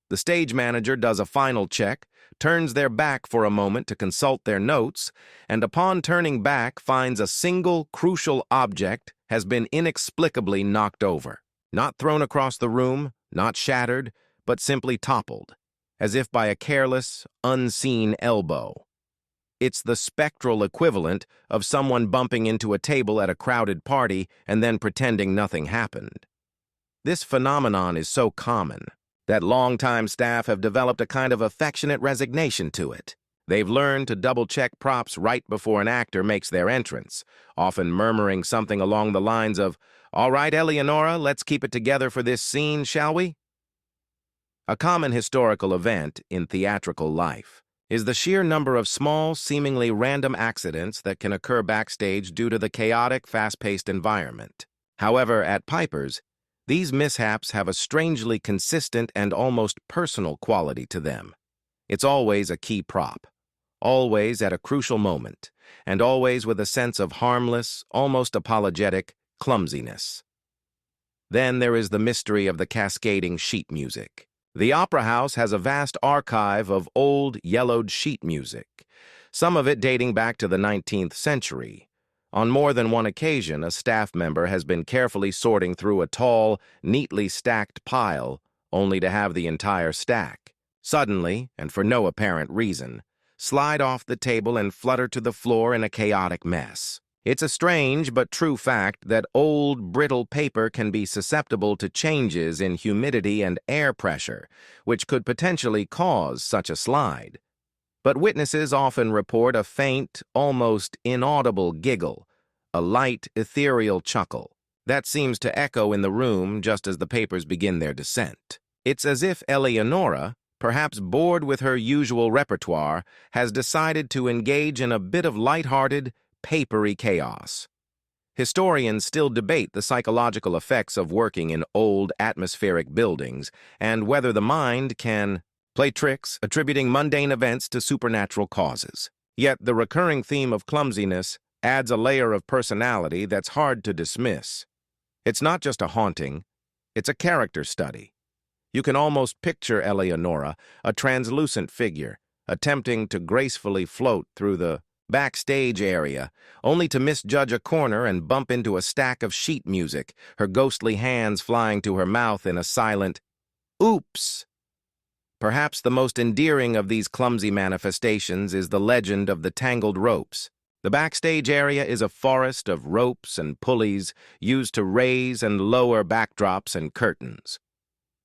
The stage manager does a final check, turns their back for a moment to consult their notes, and upon turning back finds a single crucial object has been inexplicably knocked over. Not thrown across the room, not shattered, but simply toppled, as if by a careless, unseen elbow. It's the spectral equivalent of someone bumping into a table at a crowded party and then pretending nothing happened. This phenomenon is so common that longtime staff have developed a kind of affectionate resignation to it. They've learned to double-check props right before an actor makes their entrance, often murmuring something along the lines of, "All right, Eleonora, let's keep it together for this scene, shall we?" A common historical event in theatrical life is the sheer number of small, seemingly random accidents that can occur backstage due to the chaotic, fast-paced environment. However, at Piper's, these mishaps have a strangely consistent and almost personal quality to them. It's always a key prop, always at a crucial moment, and always with a sense of harmless, almost apologetic clumsiness. Then there is the mystery of the cascading sheet music. The Opera House has a vast archive of old, yellowed sheet music, some of it dating back to the 19th century. On more than one occasion, a staff member has been carefully sorting through a tall, neatly stacked pile, only to have the entire stack, suddenly, and for no apparent reason, slide off the table and flutter to the floor in a chaotic mess. It's a strange but true fact that old, brittle paper can be susceptible to changes in humidity and air pressure, which could potentially cause such a slide. But witnesses often report a faint, almost inaudible giggle, a light, ethereal chuckle, that seems to echo in the room just as the papers begin their descent. It's as if Eleonora, perhaps bored with her usual repertoire, has decided to engage in a bit of light-hearted, papery chaos. Historians still debate the psychological effects of working in old, atmospheric buildings and whether the mind can play tricks, attributing mundane events to supernatural causes. Yet the recurring theme of clumsiness adds a layer of personality that's hard to dismiss. It's not just a haunting, it's a character study. You can almost picture Eleonora, a translucent figure, attempting to gracefully float through the backstage area, only to misjudge a corner and bump into a stack of sheet music, her ghostly hands flying to her mouth in a silent, "Oops!" Perhaps the most endearing of these clumsy manifestations is the legend of the tangled ropes. The backstage area is a forest of ropes and pulleys used to raise and lower backdrops and curtains.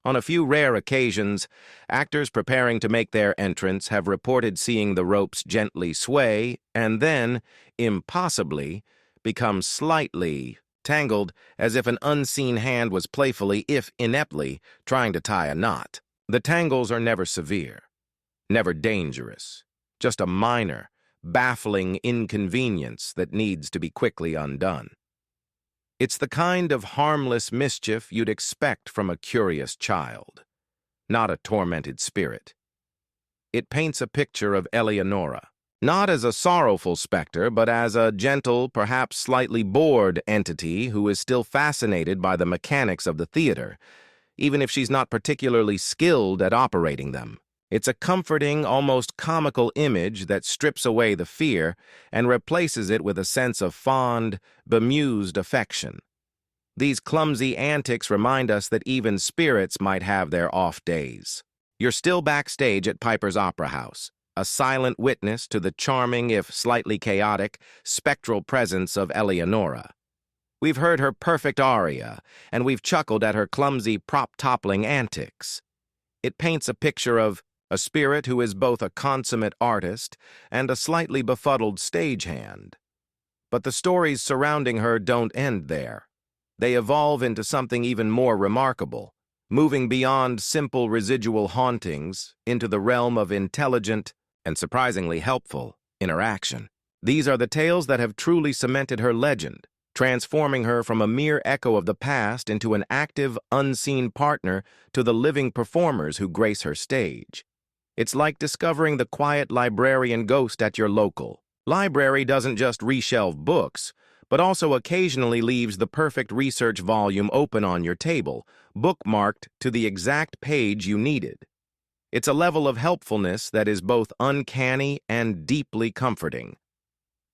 On a few rare occasions, actors preparing to make their entrance have reported seeing the ropes gently sway and then, impossibly, become slightly tangled as if an unseen hand was playfully, if ineptly, trying to tie a knot. The tangles are never severe, never dangerous, just a minor, baffling inconvenience that needs to be quickly undone. It's the kind of harmless mischief you'd expect from a curious child, not a tormented spirit. It paints a picture of Eleonora, not as a sorrowful specter, but as a gentle, perhaps slightly bored entity who is still fascinated by the mechanics of the theater, even if she's not particularly skilled at operating them. It's a comforting, almost comical image that strips away the fear and replaces it with a sense of fond, bemused affection. These clumsy antics remind us that even spirits might have their off days. You're still backstage at Piper's Opera House, a silent witness to the charming, if slightly chaotic, spectral presence of Eleonora. We've heard her perfect aria, and we've chuckled at her clumsy, prop-toppling antics. It paints a picture of a spirit who is both a consummate artist and a slightly befuddled stagehand. But the stories surrounding her don't end there. They evolve into something even more remarkable, moving beyond simple residual hauntings into the realm of intelligent and surprisingly helpful interaction. These are the tales that have truly cemented her legend, transforming her from a mere echo of the past into an active, unseen partner to the living performers who grace her stage. It's like discovering the quiet librarian ghost at your local library. Doesn't just reshelve books, but also occasionally leaves the perfect research volume open on your table, bookmarked to the exact page you needed. It's a level of helpfulness that is both uncanny and deeply comforting.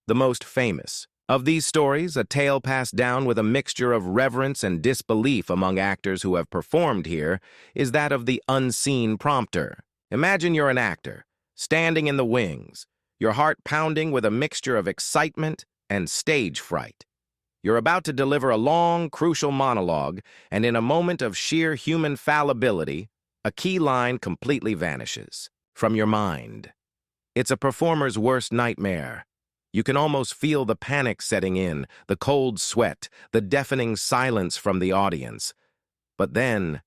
The most famous of these stories, a tale passed down with a mixture of reverence and disbelief among actors who have performed here, is that of the unseen prompter. Imagine you're an actor, standing in the wings, your heart pounding with a mixture of excitement and stage fright. You're about to deliver a long, crucial monologue, and in a moment of sheer human fallibility, a key line completely vanishes from your mind. It's a performer's worst nightmare. You can almost feel the panic setting in, the cold sweat, the deafening silence from the audience. But then,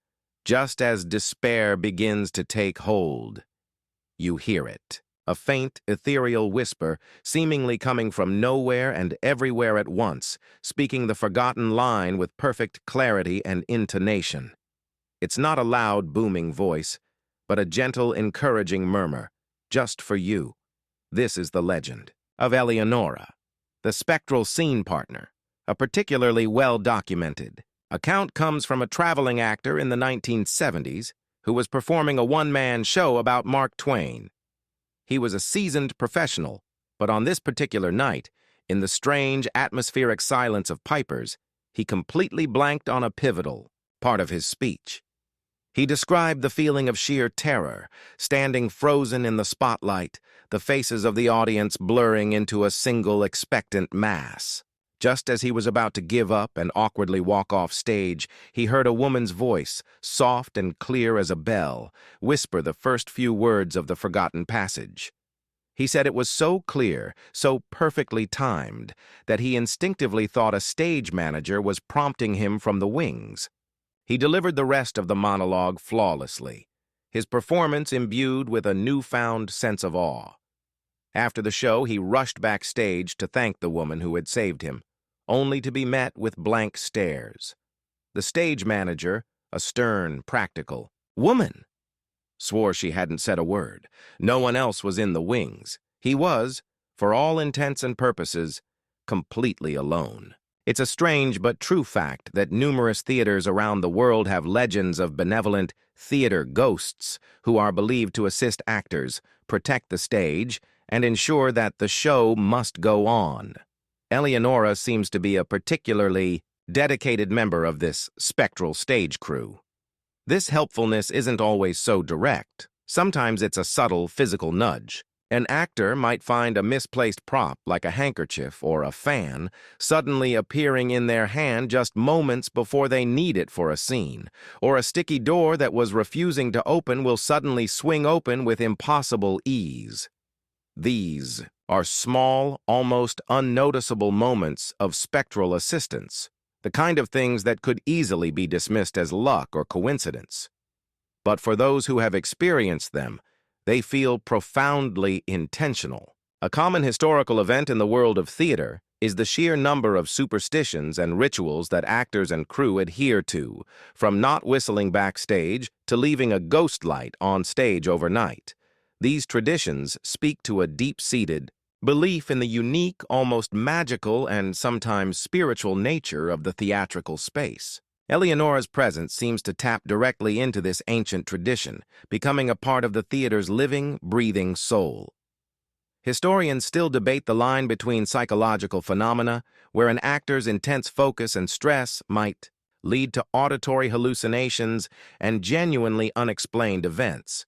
just as despair begins to take hold, you hear it. A faint, ethereal whisper, seemingly coming from nowhere and everywhere at once, speaking the forgotten line with perfect clarity and intonation. It's not a loud, booming voice, but a gentle, encouraging murmur, just for you. This is the legend of Eleonora, the spectral scene partner, a particularly well-documented account comes from a traveling actor in the 1970s who was performing a one-man show about Mark Twain. He was a seasoned professional, but on this particular night, in the strange, atmospheric silence of pipers, he completely blanked on a pivotal part of his speech. He described the feeling of sheer terror, standing frozen in the spotlight, the faces of the audience blurring into a single expectant mass. Just as he was about to give up and awkwardly walk off stage, he heard a woman's voice, soft and clear as a bell, whisper the first few words of the forgotten passage. He said it was so clear, so perfectly timed, that he instinctively thought a stage manager was prompting him from the wings. He delivered the rest of the monologue flawlessly, his performance imbued with a newfound sense of awe. After the show, he rushed backstage to thank the woman who had saved him, only to be met with blank stares. The stage manager, a stern, practical woman, swore she hadn't said a word. No one else was in the wings. He was, for all intents and purposes, completely alone. It's a strange but true fact that numerous theaters around the world have legends of benevolent theater ghosts who are believed to assist actors, protect the stage, and ensure that the show must go on. Eleonora seems to be a particularly dedicated member of this spectral stage crew. This helpfulness isn't always so direct. Sometimes it's a subtle physical nudge. An actor might find a misplaced prop like a handkerchief or a fan suddenly appearing in their hand just moments before they need it for a scene, or a sticky door that was refusing to open will suddenly swing open with impossible ease. These are small, almost unnoticeable moments of spectral assistance, the kind of things that could easily be dismissed as luck or coincidence. But for those who have experienced them, they feel profoundly intentional. A common historical event in the world of theater is the sheer number of superstitions and rituals that actors and crew adhere to, from not whistling backstage to leaving a ghost light on stage overnight. These traditions speak to a deep-seated belief in the unique, almost magical, and sometimes spiritual nature of the theatrical space. Eleonora's presence seems to tap directly into this ancient tradition, becoming a part of the theater's living, breathing soul. Historians still debate the line between psychological phenomena, where an actor's intense focus and stress might lead to auditory hallucinations and genuinely unexplained events.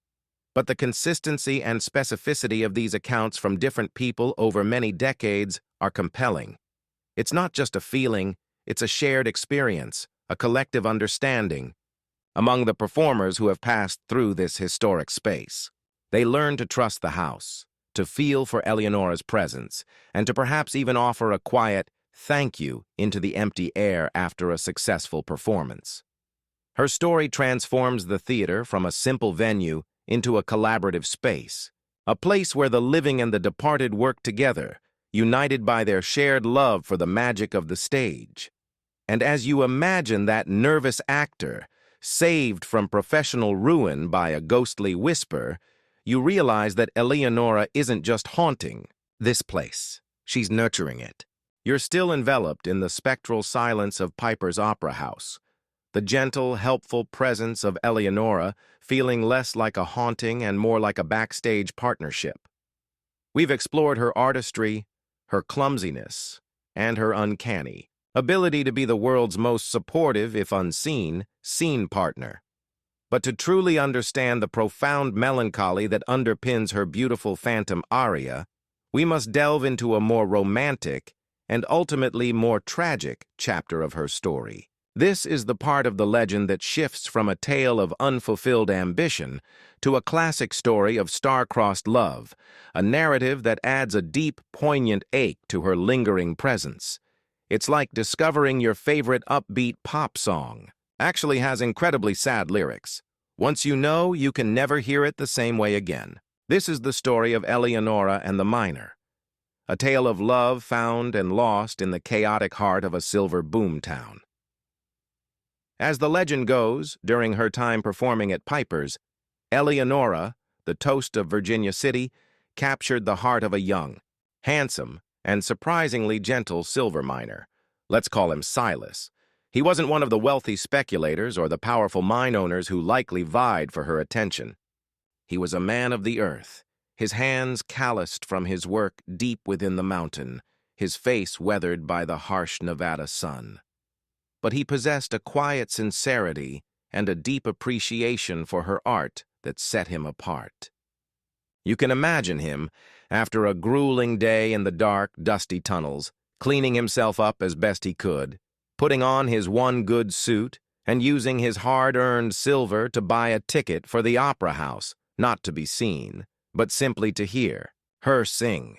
But the consistency and specificity of these accounts from different people over many decades are compelling. It's not just a feeling, it's a shared experience, a collective understanding among the performers who have passed through this historic space. They learn to trust the house, to feel for Eleonora's presence, and to perhaps even offer a quiet thank you into the empty air after a successful performance. Her story transforms the theater from a simple venue into a collaborative space, a place where the living and the departed work together, united by their shared love for the magic of the stage. And as you imagine that nervous actor saved from professional ruin by a ghostly whisper, you realize that Eleonora isn't just haunting this place. She's nurturing it. You're still enveloped in the spectral silence of Piper's Opera House, the gentle, helpful presence of Eleonora feeling less like a haunting and more like a backstage partnership. We've explored her artistry, her clumsiness, and her uncanny ability to be the world's most supportive, if unseen, scene partner. But to truly understand the profound melancholy that underpins her beautiful phantom Aria, we must delve into a more romantic and ultimately more tragic chapter of her story. This is the part of the legend that shifts from a tale of unfulfilled ambition to a classic story of star-crossed love, a narrative that adds a deep, poignant ache to her lingering presence. It's like discovering your favorite upbeat pop song. Actually has incredibly sad lyrics. Once you know, you can never hear it the same way again. This is the story of Eleonora and the Miner, a tale of love found and lost in the chaotic heart of a silver boomtown. As the legend goes, during her time performing at Piper's, Eleonora, the toast of Virginia City, captured the heart of a young, handsome, and surprisingly gentle silver miner. Let's call him Silas. He wasn't one of the wealthy speculators or the powerful mine owners who likely vied for her attention. He was a man of the earth, his hands calloused from his work deep within the mountain, his face weathered by the harsh Nevada sun. But he possessed a quiet sincerity and a deep appreciation for her art that set him apart. You can imagine him, after a grueling day in the dark, dusty tunnels, cleaning himself up as best he could, putting on his one good suit, and using his hard-earned silver to buy a ticket for the opera house, not to be seen, but simply to hear her sing.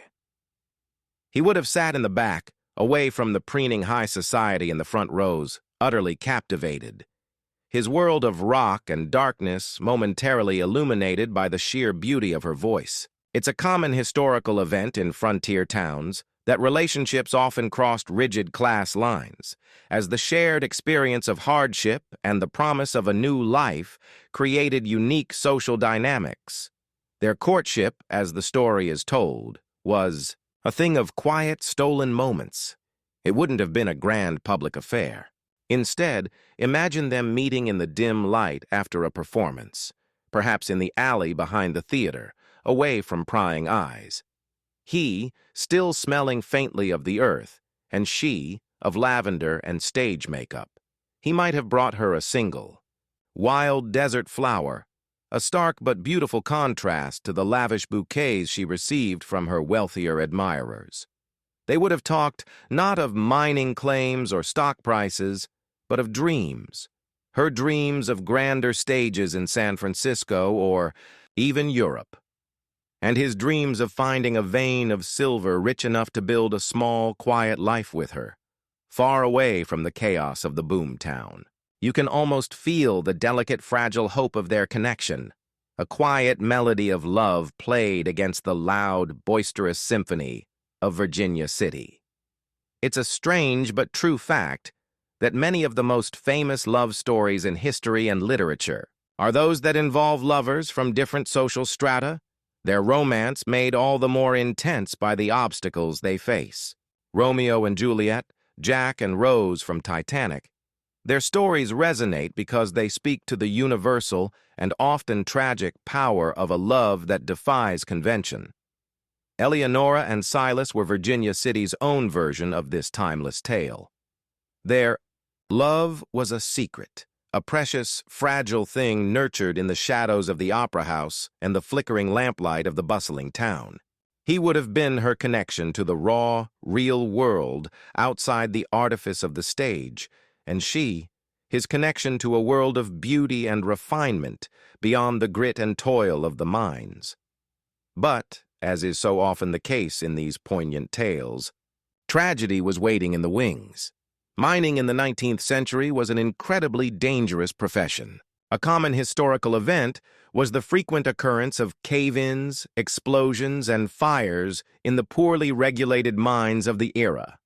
He would have sat in the back, away from the preening high society in the front rows, utterly captivated. His world of rock and darkness momentarily illuminated by the sheer beauty of her voice. It's a common historical event in frontier towns that relationships often crossed rigid class lines, as the shared experience of hardship and the promise of a new life created unique social dynamics. Their courtship, as the story is told, was a thing of quiet, stolen moments. It wouldn't have been a grand public affair. Instead, imagine them meeting in the dim light after a performance, perhaps in the alley behind the theater, away from prying eyes. He, still smelling faintly of the earth, and she, of lavender and stage makeup. He might have brought her a single, wild desert flower, a stark but beautiful contrast to the lavish bouquets she received from her wealthier admirers. They would have talked not of mining claims or stock prices, but of dreams. Her dreams of grander stages in San Francisco or even Europe. And his dreams of finding a vein of silver rich enough to build a small, quiet life with her, far away from the chaos of the boomtown. You can almost feel the delicate, fragile hope of their connection, a quiet melody of love played against the loud, boisterous symphony of Virginia City. It's a strange but true fact that many of the most famous love stories in history and literature are those that involve lovers from different social strata, their romance made all the more intense by the obstacles they face. Romeo and Juliet, Jack and Rose from Titanic. Their stories resonate because they speak to the universal and often tragic power of a love that defies convention. Eleonora and Silas were Virginia City's own version of this timeless tale. Their love was a secret, a precious, fragile thing nurtured in the shadows of the opera house and the flickering lamplight of the bustling town. He would have been her connection to the raw, real world outside the artifice of the stage, and she, his connection to a world of beauty and refinement beyond the grit and toil of the mines. But, as is so often the case in these poignant tales, tragedy was waiting in the wings. Mining in the 19th century was an incredibly dangerous profession. A common historical event was the frequent occurrence of cave-ins, explosions, and fires in the poorly regulated mines of the era.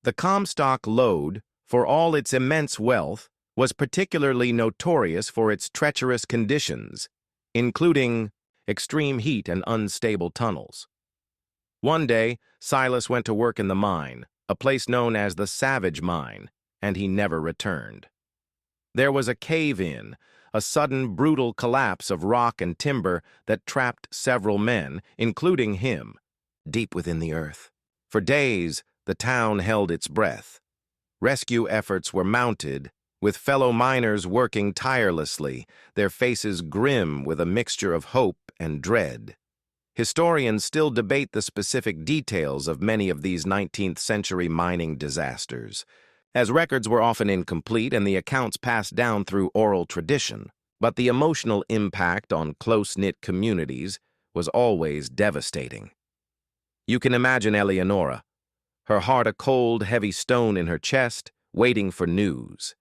The Comstock Lode, for all its immense wealth, was particularly notorious for its treacherous conditions, including extreme heat and unstable tunnels. One day, Silas went to work in the mine, a place known as the Savage Mine, and he never returned. There was a cave-in, a sudden brutal collapse of rock and timber that trapped several men, including him, deep within the earth. For days, the town held its breath. Rescue efforts were mounted, with fellow miners working tirelessly, their faces grim with a mixture of hope and dread. Historians still debate the specific details of many of these 19th-century mining disasters, as records were often incomplete and the accounts passed down through oral tradition. But the emotional impact on close-knit communities was always devastating. You can imagine Eleonora, her heart a cold, heavy stone in her chest, waiting for news.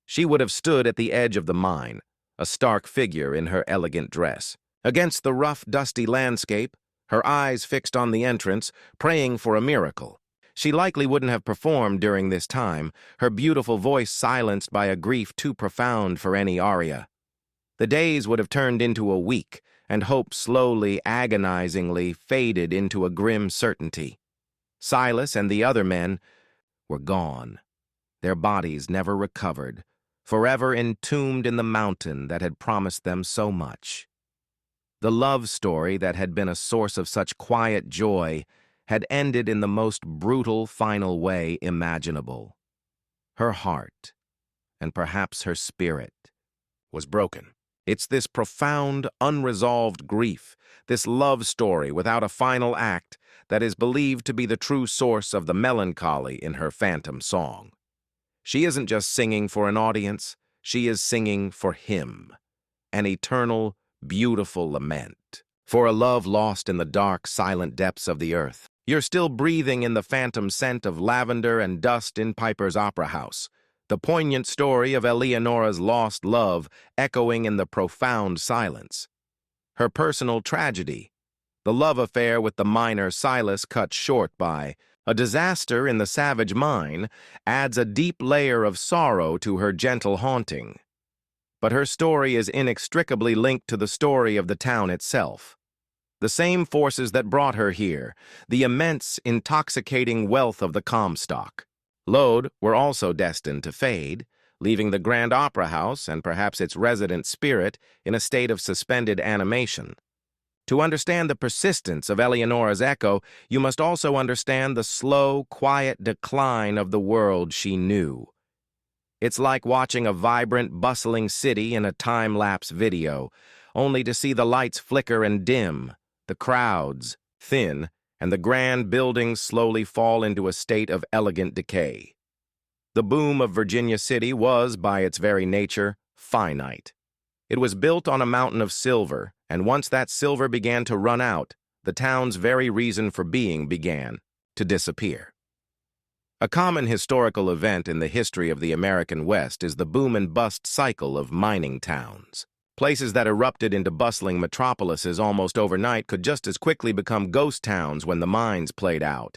She would have stood at the edge of the mine, a stark figure in her elegant dress. Against the rough, dusty landscape, her eyes fixed on the entrance, praying for a miracle. She likely wouldn't have performed during this time, her beautiful voice silenced by a grief too profound for any aria. The days would have turned into a week, and hope slowly, agonizingly faded into a grim certainty. Silas and the other men were gone. Their bodies never recovered, forever entombed in the mountain that had promised them so much. The love story that had been a source of such quiet joy had ended in the most brutal final way imaginable. Her heart, and perhaps her spirit, was broken. It's this profound, unresolved grief, this love story without a final act, that is believed to be the true source of the melancholy in her phantom song. She isn't just singing for an audience, she is singing for him, an eternal, beautiful lament, for a love lost in the dark, silent depths of the earth. You're still breathing in the phantom scent of lavender and dust in Piper's Opera House, the poignant story of Eleonora's lost love echoing in the profound silence. Her personal tragedy, the love affair with the miner Silas cut short by a disaster in the savage mine, adds a deep layer of sorrow to her gentle haunting. But her story is inextricably linked to the story of the town itself. The same forces that brought her here, the immense, intoxicating wealth of the Comstock. Lode were also destined to fade, leaving the Grand Opera House and perhaps its resident spirit in a state of suspended animation. To understand the persistence of Eleonora's echo, you must also understand the slow, quiet decline of the world she knew. It's like watching a vibrant, bustling city in a time-lapse video, only to see the lights flicker and dim, the crowds thin, and the grand buildings slowly fall into a state of elegant decay. The boom of Virginia City was, by its very nature, finite. It was built on a mountain of silver, and once that silver began to run out, the town's very reason for being began to disappear. A common historical event in the history of the American West is the boom and bust cycle of mining towns. Places that erupted into bustling metropolises almost overnight could just as quickly become ghost towns when the mines played out.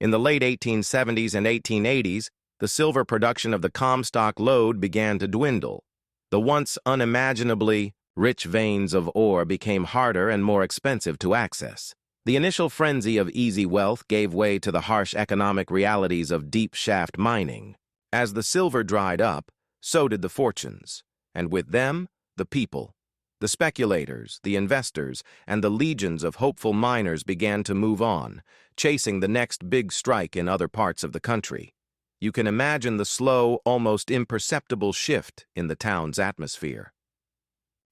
In the late 1870s and 1880s, the silver production of the Comstock Lode began to dwindle. The once unimaginably rich veins of ore became harder and more expensive to access. The initial frenzy of easy wealth gave way to the harsh economic realities of deep shaft mining. As the silver dried up, so did the fortunes, and with them, the people. The speculators, the investors, and the legions of hopeful miners began to move on, chasing the next big strike in other parts of the country. You can imagine the slow, almost imperceptible shift in the town's atmosphere.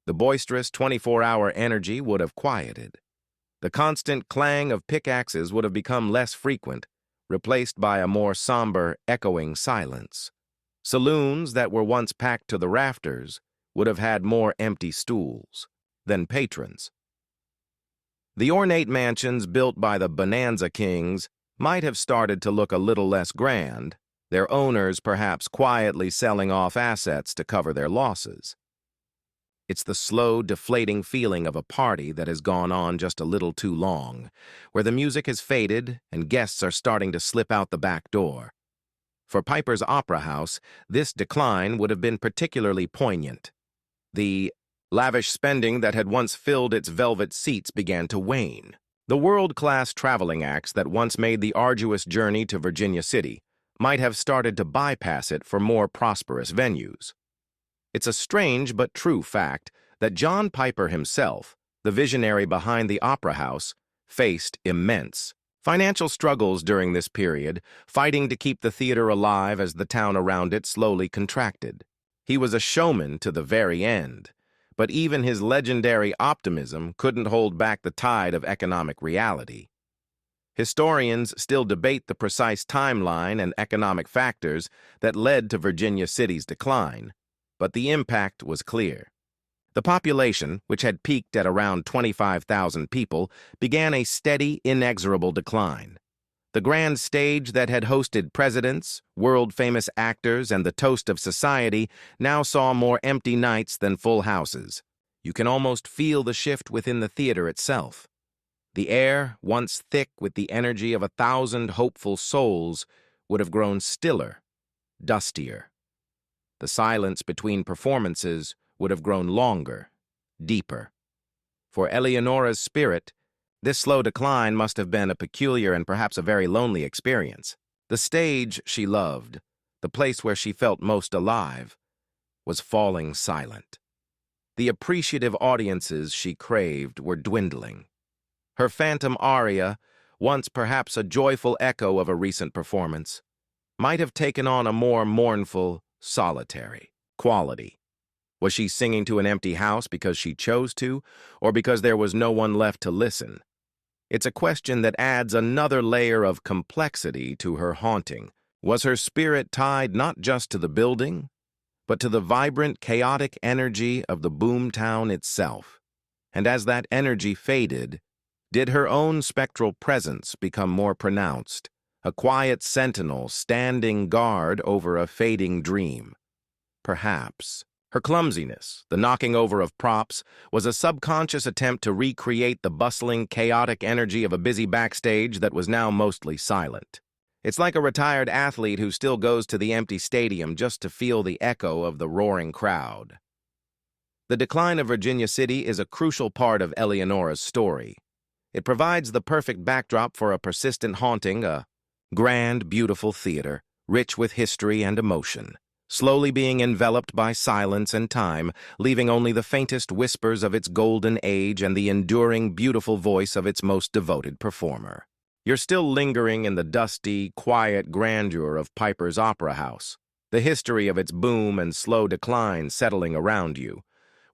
The boisterous 24-hour energy would have quieted. The constant clang of pickaxes would have become less frequent, replaced by a more somber, echoing silence. Saloons that were once packed to the rafters would have had more empty stools than patrons. The ornate mansions built by the Bonanza Kings might have started to look a little less grand, their owners perhaps quietly selling off assets to cover their losses. It's the slow, deflating feeling of a party that has gone on just a little too long, where the music has faded and guests are starting to slip out the back door. For Piper's Opera House, this decline would have been particularly poignant. The lavish spending that had once filled its velvet seats began to wane. The world-class traveling acts that once made the arduous journey to Virginia City might have started to bypass it for more prosperous venues. It's a strange but true fact that John Piper himself, the visionary behind the Opera House, faced immense financial struggles during this period, fighting to keep the theater alive as the town around it slowly contracted. He was a showman to the very end, but even his legendary optimism couldn't hold back the tide of economic reality. Historians still debate the precise timeline and economic factors that led to Virginia City's decline, but the impact was clear. The population, which had peaked at around 25,000 people, began a steady, inexorable decline. The grand stage that had hosted presidents, world-famous actors, and the toast of society now saw more empty nights than full houses. You can almost feel the shift within the theater itself. The air, once thick with the energy of 1,000 hopeful souls, would have grown stiller, dustier. The silence between performances would have grown longer, deeper. For Eleonora's spirit, this slow decline must have been a peculiar and perhaps a very lonely experience. The stage she loved, the place where she felt most alive, was falling silent. The appreciative audiences she craved were dwindling. Her phantom aria, once perhaps a joyful echo of a recent performance, might have taken on a more mournful, solitary quality. Was she singing to an empty house because she chose to, or because there was no one left to listen? It's a question that adds another layer of complexity to her haunting. Was her spirit tied not just to the building, but to the vibrant, chaotic energy of the Boomtown itself? And as that energy faded, did her own spectral presence become more pronounced, a quiet sentinel standing guard over a fading dream? Perhaps. Her clumsiness, the knocking over of props, was a subconscious attempt to recreate the bustling, chaotic energy of a busy backstage that was now mostly silent. It's like a retired athlete who still goes to the empty stadium just to feel the echo of the roaring crowd. The decline of Virginia City is a crucial part of Eleonora's story. It provides the perfect backdrop for a persistent haunting, a grand, beautiful theater, rich with history and emotion, slowly being enveloped by silence and time, leaving only the faintest whispers of its golden age and the enduring, beautiful voice of its most devoted performer. You're still lingering in the dusty, quiet grandeur of Piper's Opera House, the history of its boom and slow decline settling around you.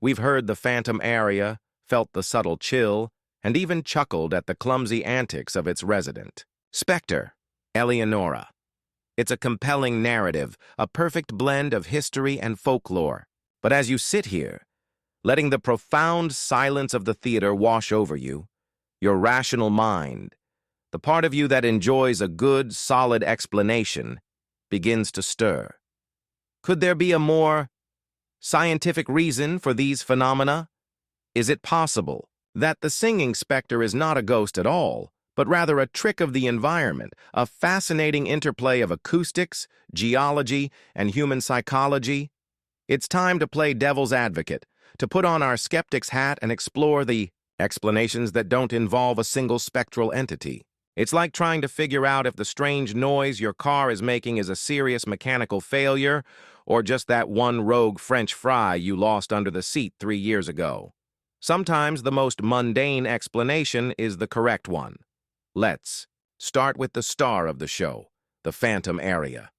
We've heard the phantom aria, felt the subtle chill, and even chuckled at the clumsy antics of its resident. Specter, Eleonora. It's a compelling narrative, a perfect blend of history and folklore. But as you sit here, letting the profound silence of the theater wash over you, your rational mind, the part of you that enjoys a good, solid explanation, begins to stir. Could there be a more scientific reason for these phenomena? Is it possible that the singing specter is not a ghost at all, but rather a trick of the environment, a fascinating interplay of acoustics, geology, and human psychology? It's time to play devil's advocate, to put on our skeptic's hat and explore the explanations that don't involve a single spectral entity. It's like trying to figure out if the strange noise your car is making is a serious mechanical failure or just that one rogue French fry you lost under the seat 3 years ago. Sometimes the most mundane explanation is the correct one. Let's start with the star of the show, the phantom aria.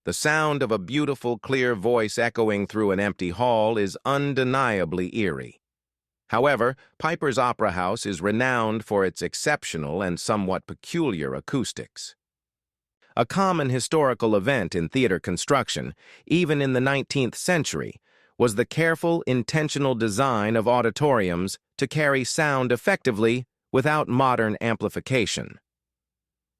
The sound of a beautiful, clear voice echoing through an empty hall is undeniably eerie. However, Piper's Opera House is renowned for its exceptional and somewhat peculiar acoustics. A common historical event in theater construction, even in the 19th century, was the careful, intentional design of auditoriums to carry sound effectively without modern amplification.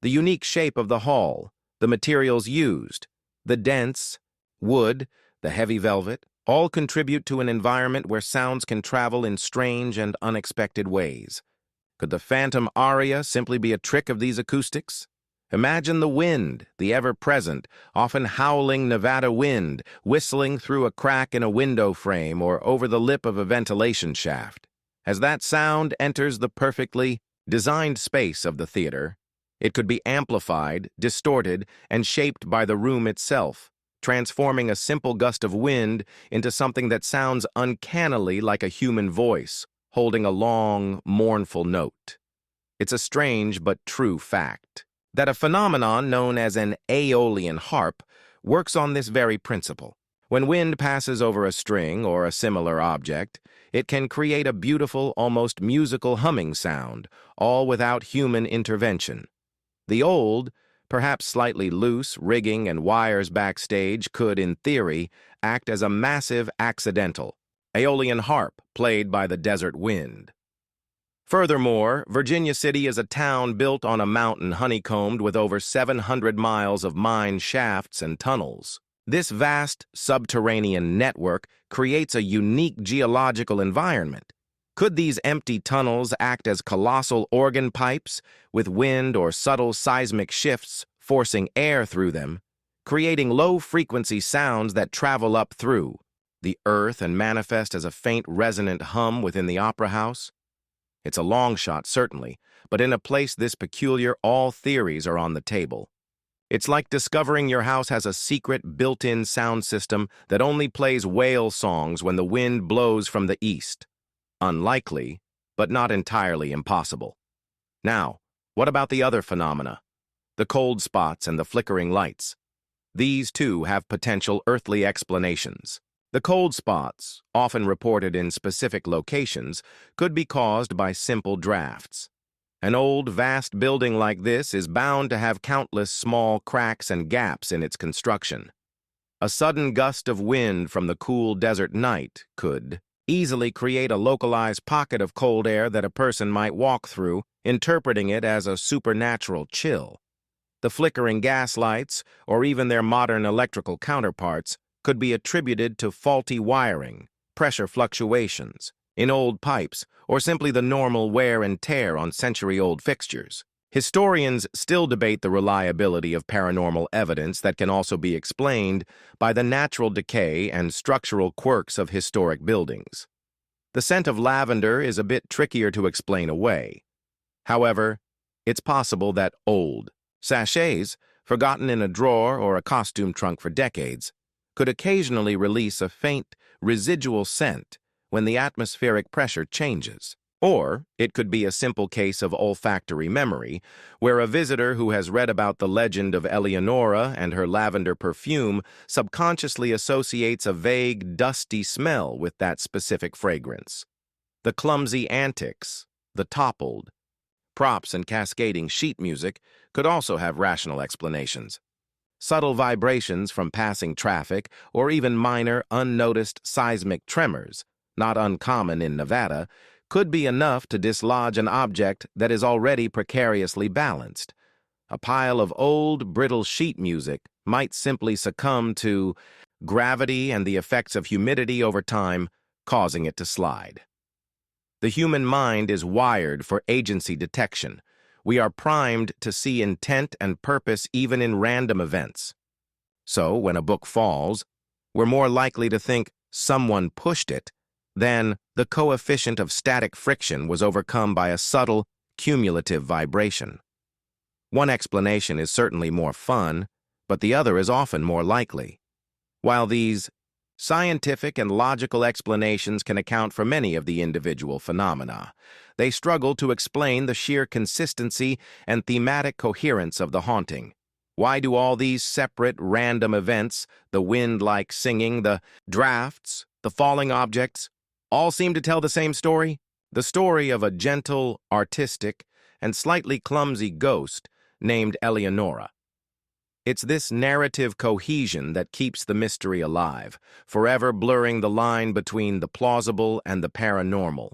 The unique shape of the hall, the materials used, the dense wood, the heavy velvet, all contribute to an environment where sounds can travel in strange and unexpected ways. Could the phantom aria simply be a trick of these acoustics? Imagine the wind, the ever-present, often howling Nevada wind, whistling through a crack in a window frame or over the lip of a ventilation shaft. As that sound enters the perfectly designed space of the theater, it could be amplified, distorted, and shaped by the room itself, transforming a simple gust of wind into something that sounds uncannily like a human voice, holding a long, mournful note. It's a strange but true fact that a phenomenon known as an aeolian harp works on this very principle. When wind passes over a string or a similar object, it can create a beautiful, almost musical humming sound, all without human intervention. The old, perhaps slightly loose rigging and wires backstage could, in theory, act as a massive accidental aeolian harp played by the desert wind. Furthermore, Virginia City is a town built on a mountain honeycombed with over 700 miles of mine shafts and tunnels. This vast subterranean network creates a unique geological environment. Could these empty tunnels act as colossal organ pipes, with wind or subtle seismic shifts forcing air through them, creating low-frequency sounds that travel up through the earth and manifest as a faint resonant hum within the opera house? It's a long shot, certainly, but in a place this peculiar, all theories are on the table. It's like discovering your house has a secret built-in sound system that only plays whale songs when the wind blows from the east. Unlikely, but not entirely impossible. Now, what about the other phenomena? The cold spots and the flickering lights. These, too, have potential earthly explanations. The cold spots, often reported in specific locations, could be caused by simple drafts. An old, vast building like this is bound to have countless small cracks and gaps in its construction. A sudden gust of wind from the cool desert night could easily create a localized pocket of cold air that a person might walk through, interpreting it as a supernatural chill. The flickering gas lights, or even their modern electrical counterparts, could be attributed to faulty wiring, pressure fluctuations in old pipes, or simply the normal wear and tear on century-old fixtures. Historians still debate the reliability of paranormal evidence that can also be explained by the natural decay and structural quirks of historic buildings. The scent of lavender is a bit trickier to explain away. However, it's possible that old sachets, forgotten in a drawer or a costume trunk for decades, could occasionally release a faint, residual scent when the atmospheric pressure changes. Or it could be a simple case of olfactory memory, where a visitor who has read about the legend of Eleonora and her lavender perfume subconsciously associates a vague, dusty smell with that specific fragrance. The clumsy antics, the toppled, props and cascading sheet music could also have rational explanations. Subtle vibrations from passing traffic or even minor, unnoticed seismic tremors, not uncommon in Nevada, could be enough to dislodge an object that is already precariously balanced. A pile of old, brittle sheet music might simply succumb to gravity and the effects of humidity over time, causing it to slide. The human mind is wired for agency detection. We are primed to see intent and purpose even in random events. So, when a book falls, we're more likely to think someone pushed it than the coefficient of static friction was overcome by a subtle, cumulative vibration. One explanation is certainly more fun, but the other is often more likely. While these scientific and logical explanations can account for many of the individual phenomena, they struggle to explain the sheer consistency and thematic coherence of the haunting. Why do all these separate, random events, the wind-like singing, the drafts, the falling objects, all seem to tell the same story? The story of a gentle, artistic, and slightly clumsy ghost named Eleonora. It's this narrative cohesion that keeps the mystery alive, forever blurring the line between the plausible and the paranormal,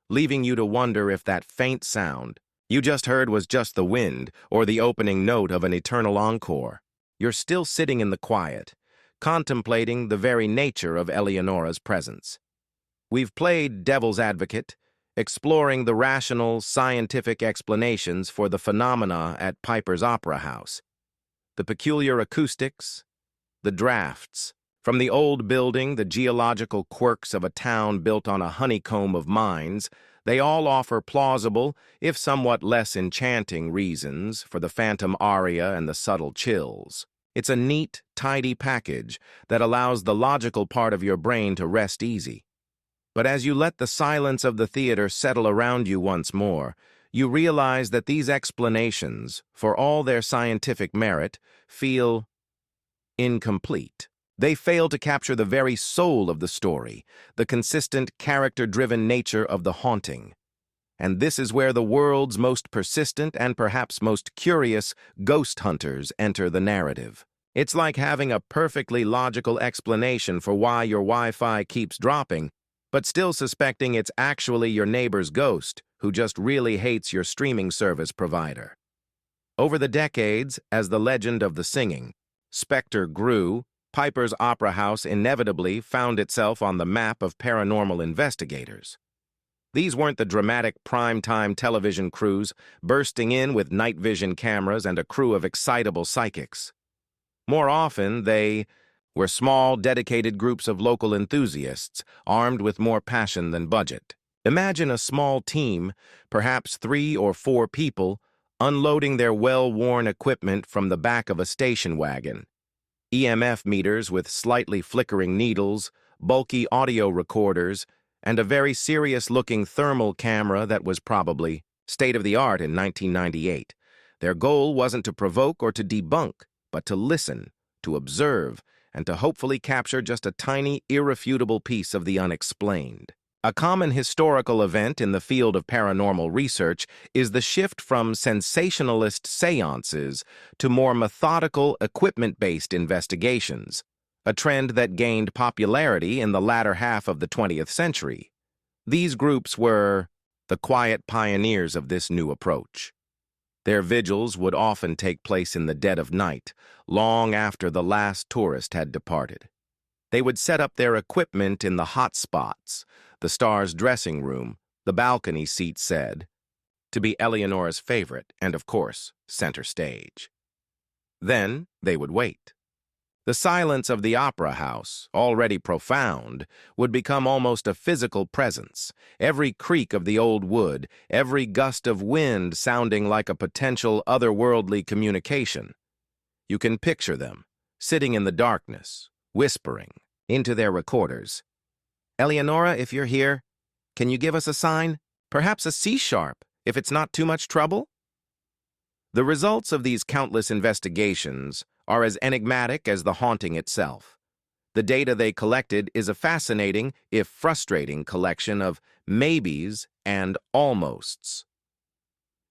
leaving you to wonder if that faint sound you just heard was just the wind or the opening note of an eternal encore. You're still sitting in the quiet, contemplating the very nature of Eleonora's presence. We've played devil's advocate, exploring the rational, scientific explanations for the phenomena at Piper's Opera House. The peculiar acoustics, the drafts. From the old building, the geological quirks of a town built on a honeycomb of mines, they all offer plausible, if somewhat less enchanting, reasons for the phantom aria and the subtle chills. It's a neat, tidy package that allows the logical part of your brain to rest easy. But as you let the silence of the theater settle around you once more, you realize that these explanations, for all their scientific merit, feel incomplete. They fail to capture the very soul of the story, the consistent, character-driven nature of the haunting. And this is where the world's most persistent and perhaps most curious ghost hunters enter the narrative. It's like having a perfectly logical explanation for why your Wi-Fi keeps dropping, but still suspecting it's actually your neighbor's ghost who just really hates your streaming service provider. Over the decades, as the legend of the singing, Specter grew, Piper's Opera House inevitably found itself on the map of paranormal investigators. These weren't the dramatic prime-time television crews bursting in with night vision cameras and a crew of excitable psychics. More often, they were small, dedicated groups of local enthusiasts, armed with more passion than budget. Imagine a small team, perhaps 3 or 4 people, unloading their well-worn equipment from the back of a station wagon. EMF meters with slightly flickering needles, bulky audio recorders, and a very serious-looking thermal camera that was probably state-of-the-art in 1998. Their goal wasn't to provoke or to debunk, but to listen, to observe, and to hopefully capture just a tiny, irrefutable piece of the unexplained. A common historical event in the field of paranormal research is the shift from sensationalist seances to more methodical, equipment-based investigations, a trend that gained popularity in the latter half of the 20th century. These groups were the quiet pioneers of this new approach. Their vigils would often take place in the dead of night, long after the last tourist had departed. They would set up their equipment in the hot spots, the star's dressing room, the balcony seat said to be Eleonora's favorite and, of course, center stage. Then they would wait. The silence of the opera house, already profound, would become almost a physical presence, every creak of the old wood, every gust of wind sounding like a potential otherworldly communication. You can picture them, sitting in the darkness, whispering into their recorders. "Eleonora, if you're here, can you give us a sign? Perhaps a C-sharp, if it's not too much trouble?" The results of these countless investigations are as enigmatic as the haunting itself. The data they collected is a fascinating, if frustrating, collection of maybes and almosts.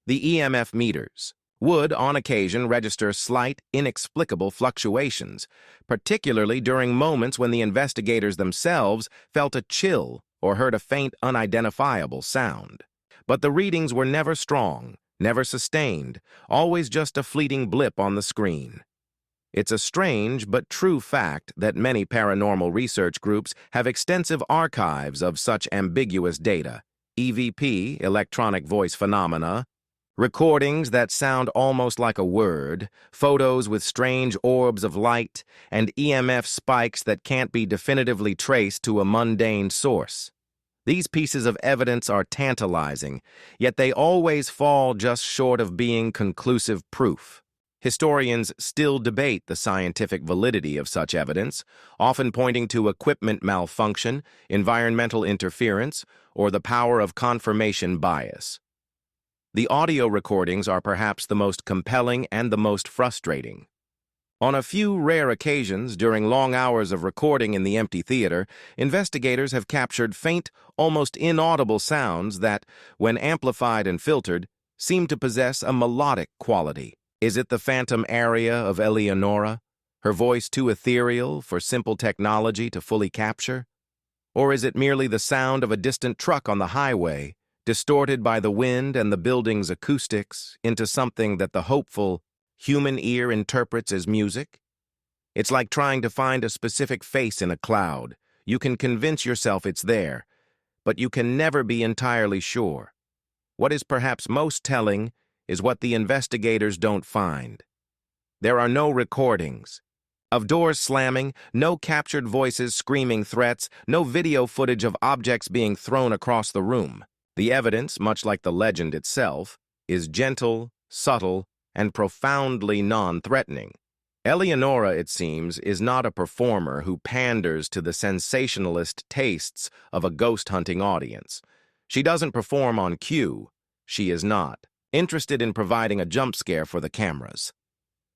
The EMF meters would, on occasion, register slight, inexplicable fluctuations, particularly during moments when the investigators themselves felt a chill or heard a faint, unidentifiable sound. But the readings were never strong, never sustained, always just a fleeting blip on the screen. It's a strange but true fact that many paranormal research groups have extensive archives of such ambiguous data: EVP, electronic voice phenomena, recordings that sound almost like a word, photos with strange orbs of light, and EMF spikes that can't be definitively traced to a mundane source. These pieces of evidence are tantalizing, yet they always fall just short of being conclusive proof. Historians still debate the scientific validity of such evidence, often pointing to equipment malfunction, environmental interference, or the power of confirmation bias. The audio recordings are perhaps the most compelling and the most frustrating. On a few rare occasions during long hours of recording in the empty theater, investigators have captured faint, almost inaudible sounds that, when amplified and filtered, seem to possess a melodic quality. Is it the phantom aria of Eleonora, her voice too ethereal for simple technology to fully capture? Or is it merely the sound of a distant truck on the highway, distorted by the wind and the building's acoustics into something that the hopeful human ear interprets as music? It's like trying to find a specific face in a cloud. You can convince yourself it's there, but you can never be entirely sure. What is perhaps most telling is what the investigators don't find. There are no recordings of doors slamming, no captured voices screaming threats, no video footage of objects being thrown across the room. The evidence, much like the legend itself, is gentle, subtle, and profoundly non-threatening. Eleonora, it seems, is not a performer who panders to the sensationalist tastes of a ghost-hunting audience. She doesn't perform on cue. She is not interested in providing a jump scare for the cameras.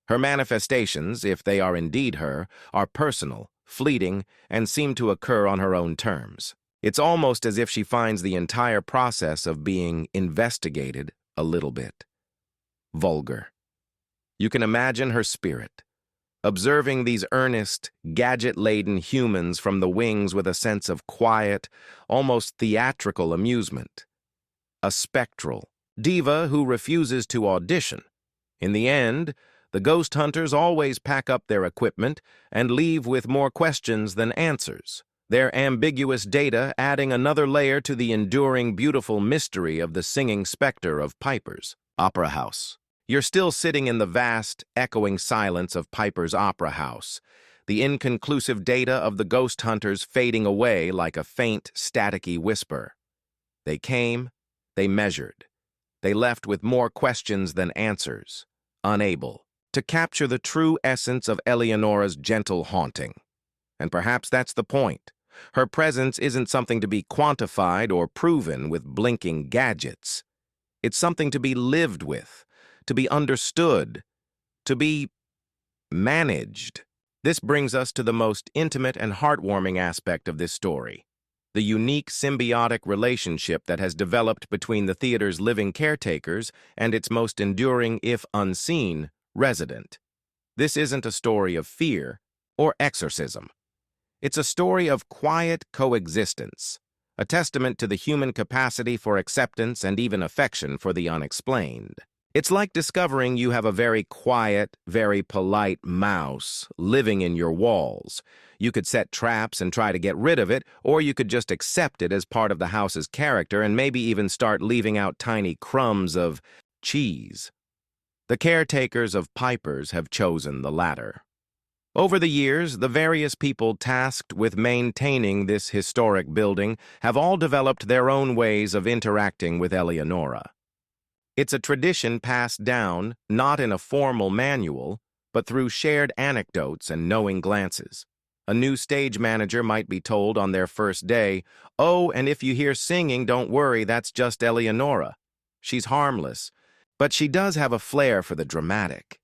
Her manifestations, if they are indeed her, are personal, fleeting, and seem to occur on her own terms. It's almost as if she finds the entire process of being investigated a little bit vulgar. You can imagine her spirit, observing these earnest, gadget-laden humans from the wings with a sense of quiet, almost theatrical amusement. A spectral diva who refuses to audition. In the end, the ghost hunters always pack up their equipment and leave with more questions than answers, their ambiguous data adding another layer to the enduring, beautiful mystery of the singing specter of Piper's Opera House. You're still sitting in the vast, echoing silence of Piper's Opera House, the inconclusive data of the ghost hunters fading away like a faint, staticky whisper. They came, they measured. They left with more questions than answers, unable to capture the true essence of Eleonora's gentle haunting. And perhaps that's the point. Her presence isn't something to be quantified or proven with blinking gadgets. It's something to be lived with, to be understood, to be managed. This brings us to the most intimate and heartwarming aspect of this story, the unique symbiotic relationship that has developed between the theater's living caretakers and its most enduring, if unseen, resident. This isn't a story of fear or exorcism. It's a story of quiet coexistence, a testament to the human capacity for acceptance and even affection for the unexplained. It's like discovering you have a very quiet, very polite mouse living in your walls. You could set traps and try to get rid of it, or you could just accept it as part of the house's character and maybe even start leaving out tiny crumbs of cheese. The caretakers of Piper's have chosen the latter. Over the years, the various people tasked with maintaining this historic building have all developed their own ways of interacting with Eleonora. It's a tradition passed down, not in a formal manual, but through shared anecdotes and knowing glances. A new stage manager might be told on their first day, "Oh, and if you hear singing, don't worry, that's just Eleonora. She's harmless, but she does have a flair for the dramatic."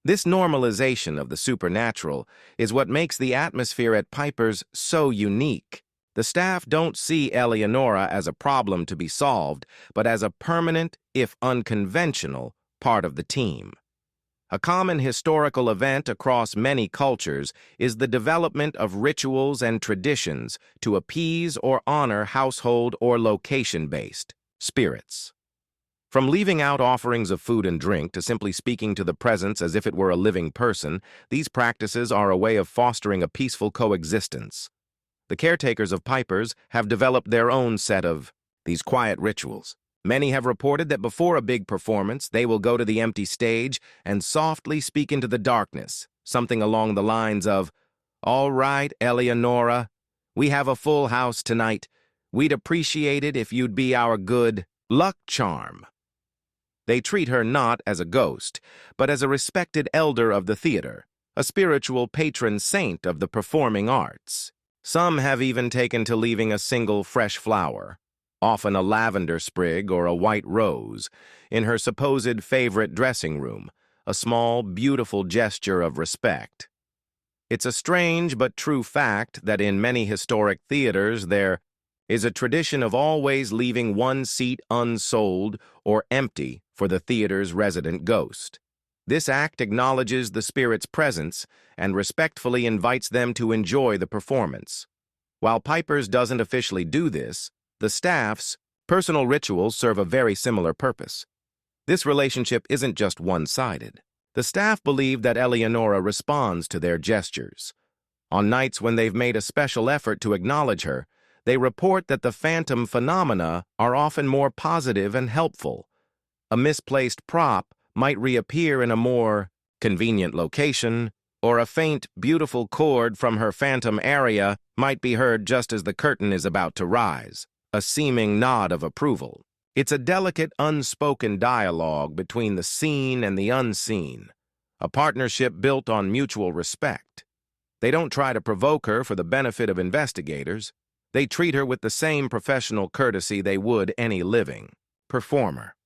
This normalization of the supernatural is what makes the atmosphere at Piper's so unique. The staff don't see Eleonora as a problem to be solved, but as a permanent, if unconventional, part of the team. A common historical event across many cultures is the development of rituals and traditions to appease or honor household or location-based spirits. From leaving out offerings of food and drink to simply speaking to the presence as if it were a living person, these practices are a way of fostering a peaceful coexistence. The caretakers of Piper's have developed their own set of these quiet rituals. Many have reported that before a big performance, they will go to the empty stage and softly speak into the darkness, something along the lines of, "All right, Eleonora, we have a full house tonight. We'd appreciate it if you'd be our good luck charm." They treat her not as a ghost, but as a respected elder of the theater, a spiritual patron saint of the performing arts. Some have even taken to leaving a single fresh flower, often a lavender sprig or a white rose, in her supposed favorite dressing room, a small, beautiful gesture of respect. It's a strange but true fact that in many historic theaters there is a tradition of always leaving one seat unsold or empty for the theater's resident ghost. This act acknowledges the spirit's presence and respectfully invites them to enjoy the performance. While Piper's doesn't officially do this, the staff's personal rituals serve a very similar purpose. This relationship isn't just one-sided. The staff believe that Eleonora responds to their gestures. On nights when they've made a special effort to acknowledge her, they report that the phantom phenomena are often more positive and helpful. A misplaced prop might reappear in a more convenient location, or a faint, beautiful chord from her phantom Aria might be heard just as the curtain is about to rise, a seeming nod of approval. It's a delicate, unspoken dialogue between the seen and the unseen, a partnership built on mutual respect. They don't try to provoke her for the benefit of investigators. They treat her with the same professional courtesy they would any living performer.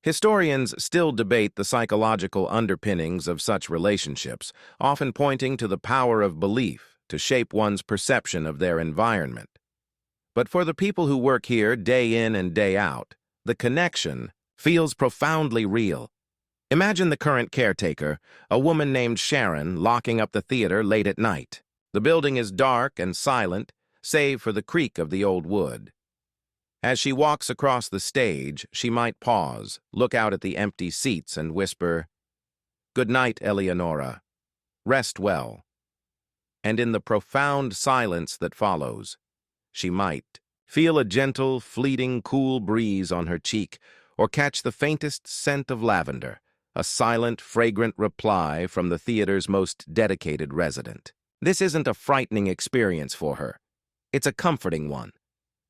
Historians still debate the psychological underpinnings of such relationships, often pointing to the power of belief to shape one's perception of their environment. But for the people who work here day in and day out, the connection feels profoundly real. Imagine the current caretaker, a woman named Sharon, locking up the theater late at night. The building is dark and silent, save for the creak of the old wood. As she walks across the stage, she might pause, look out at the empty seats, and whisper, "Good night, Eleonora. Rest well." And in the profound silence that follows, she might feel a gentle, fleeting, cool breeze on her cheek, or catch the faintest scent of lavender, a silent, fragrant reply from the theater's most dedicated resident. This isn't a frightening experience for her. It's a comforting one.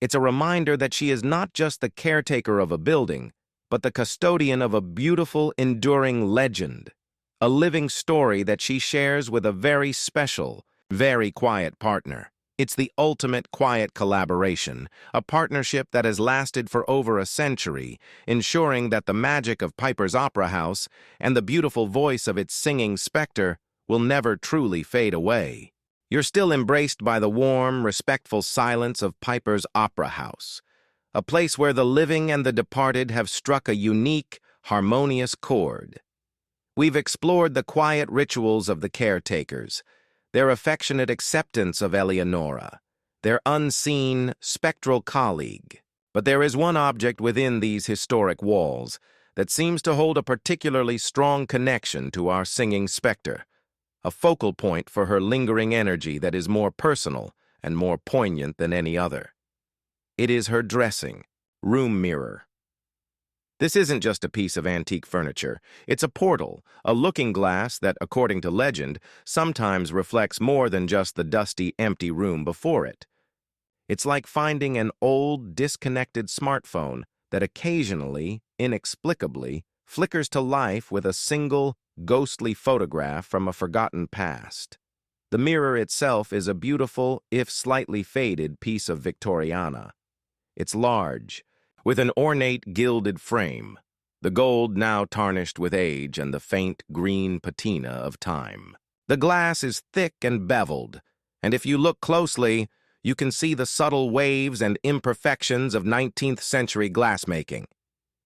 It's a reminder that she is not just the caretaker of a building, but the custodian of a beautiful, enduring legend, a living story that she shares with a very special, very quiet partner. It's the ultimate quiet collaboration, a partnership that has lasted for over a century, ensuring that the magic of Piper's Opera House and the beautiful voice of its singing Specter will never truly fade away. You're still embraced by the warm, respectful silence of Piper's Opera House, a place where the living and the departed have struck a unique, harmonious chord. We've explored the quiet rituals of the caretakers, their affectionate acceptance of Eleonora, their unseen, spectral colleague. But there is one object within these historic walls that seems to hold a particularly strong connection to our singing Specter, a focal point for her lingering energy that is more personal and more poignant than any other. It is her dressing room mirror. This isn't just a piece of antique furniture. It's a portal, a looking glass that, according to legend, sometimes reflects more than just the dusty, empty room before it. It's like finding an old, disconnected smartphone that occasionally, inexplicably, flickers to life with a single, ghostly photograph from a forgotten past. The mirror itself is a beautiful, if slightly faded, piece of Victoriana. It's large, with an ornate gilded frame, the gold now tarnished with age and the faint green patina of time. The glass is thick and beveled, and if you look closely, you can see the subtle waves and imperfections of 19th century glassmaking.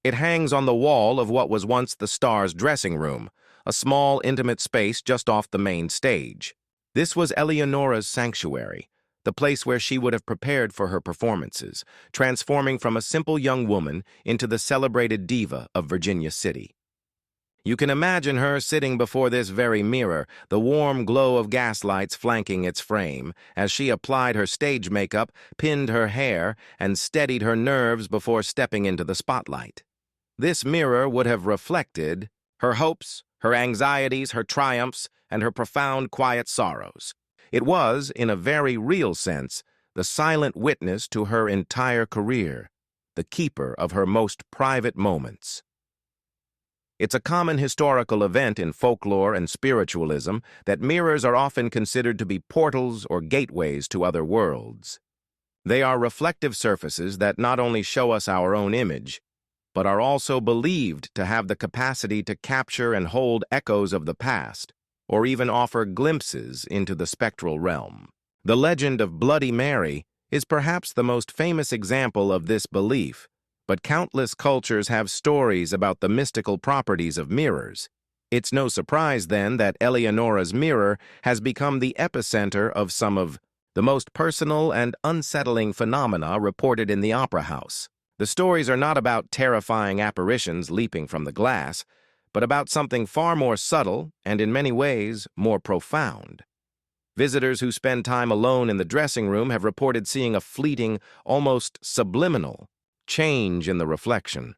It hangs on the wall of what was once the star's dressing room, a small, intimate space just off the main stage. This was Eleonora's sanctuary, the place where she would have prepared for her performances, transforming from a simple young woman into the celebrated diva of Virginia City. You can imagine her sitting before this very mirror, the warm glow of gaslights flanking its frame, as she applied her stage makeup, pinned her hair, and steadied her nerves before stepping into the spotlight. This mirror would have reflected her hopes, her anxieties, her triumphs, and her profound, quiet sorrows. It was, in a very real sense, the silent witness to her entire career, the keeper of her most private moments. It's a common historical event in folklore and spiritualism that mirrors are often considered to be portals or gateways to other worlds. They are reflective surfaces that not only show us our own image, but are also believed to have the capacity to capture and hold echoes of the past, or even offer glimpses into the spectral realm. The legend of Bloody Mary is perhaps the most famous example of this belief, but countless cultures have stories about the mystical properties of mirrors. It's no surprise, then, that Eleonora's mirror has become the epicenter of some of the most personal and unsettling phenomena reported in the opera house. The stories are not about terrifying apparitions leaping from the glass, but about something far more subtle and, in many ways, more profound. Visitors who spend time alone in the dressing room have reported seeing a fleeting, almost subliminal, change in the reflection.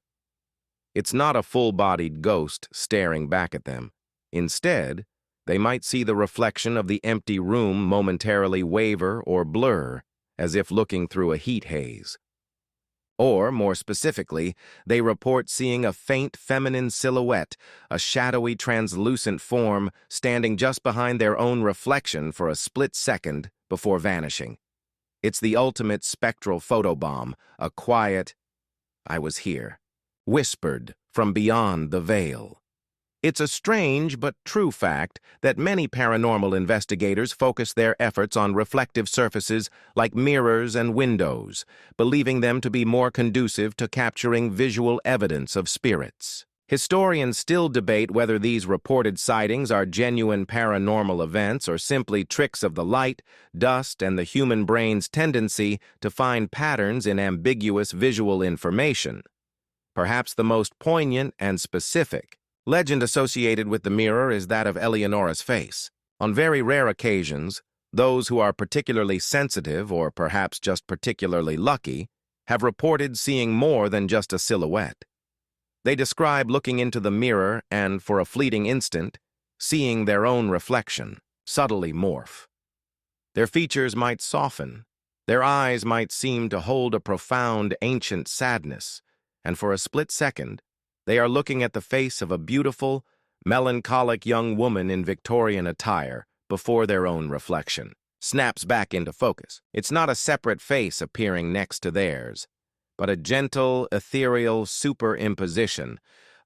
It's not a full-bodied ghost staring back at them. Instead, they might see the reflection of the empty room momentarily waver or blur, as if looking through a heat haze. Or, more specifically, they report seeing a faint feminine silhouette, a shadowy, translucent form standing just behind their own reflection for a split second before vanishing. It's the ultimate spectral photobomb, a quiet, "I was here," whispered from beyond the veil. It's a strange but true fact that many paranormal investigators focus their efforts on reflective surfaces like mirrors and windows, believing them to be more conducive to capturing visual evidence of spirits. Historians still debate whether these reported sightings are genuine paranormal events or simply tricks of the light, dust, and the human brain's tendency to find patterns in ambiguous visual information. Perhaps the most poignant and specific legend associated with the mirror is that of Eleonora's face. On very rare occasions, those who are particularly sensitive or perhaps just particularly lucky have reported seeing more than just a silhouette. They describe looking into the mirror and, for a fleeting instant, seeing their own reflection subtly morph. Their features might soften, their eyes might seem to hold a profound ancient sadness, and for a split second, they are looking at the face of a beautiful, melancholic young woman in Victorian attire before their own reflection snaps back into focus. It's not a separate face appearing next to theirs, but a gentle, ethereal superimposition,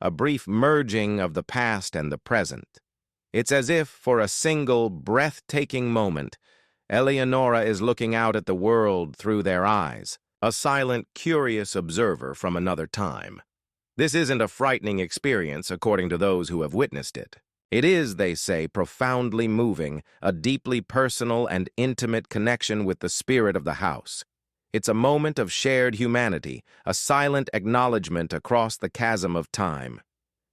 a brief merging of the past and the present. It's as if, for a single, breathtaking moment, Eleonora is looking out at the world through their eyes, a silent, curious observer from another time. This isn't a frightening experience, according to those who have witnessed it. It is, they say, profoundly moving, a deeply personal and intimate connection with the spirit of the house. It's a moment of shared humanity, a silent acknowledgement across the chasm of time.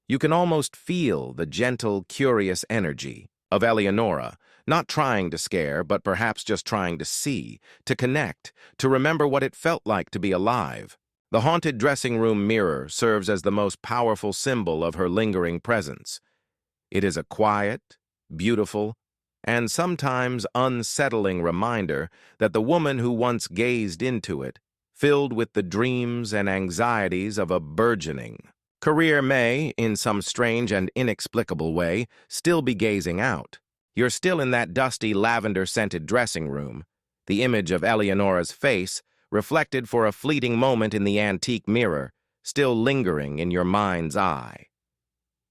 You can almost feel the gentle, curious energy of Eleonora, not trying to scare, but perhaps just trying to see, to connect, to remember what it felt like to be alive. The haunted dressing room mirror serves as the most powerful symbol of her lingering presence. It is a quiet, beautiful, and sometimes unsettling reminder that the woman who once gazed into it, filled with the dreams and anxieties of a burgeoning career, may, in some strange and inexplicable way, still be gazing out. You're still in that dusty, lavender-scented dressing room, the image of Eleonora's face, reflected for a fleeting moment in the antique mirror, still lingering in your mind's eye.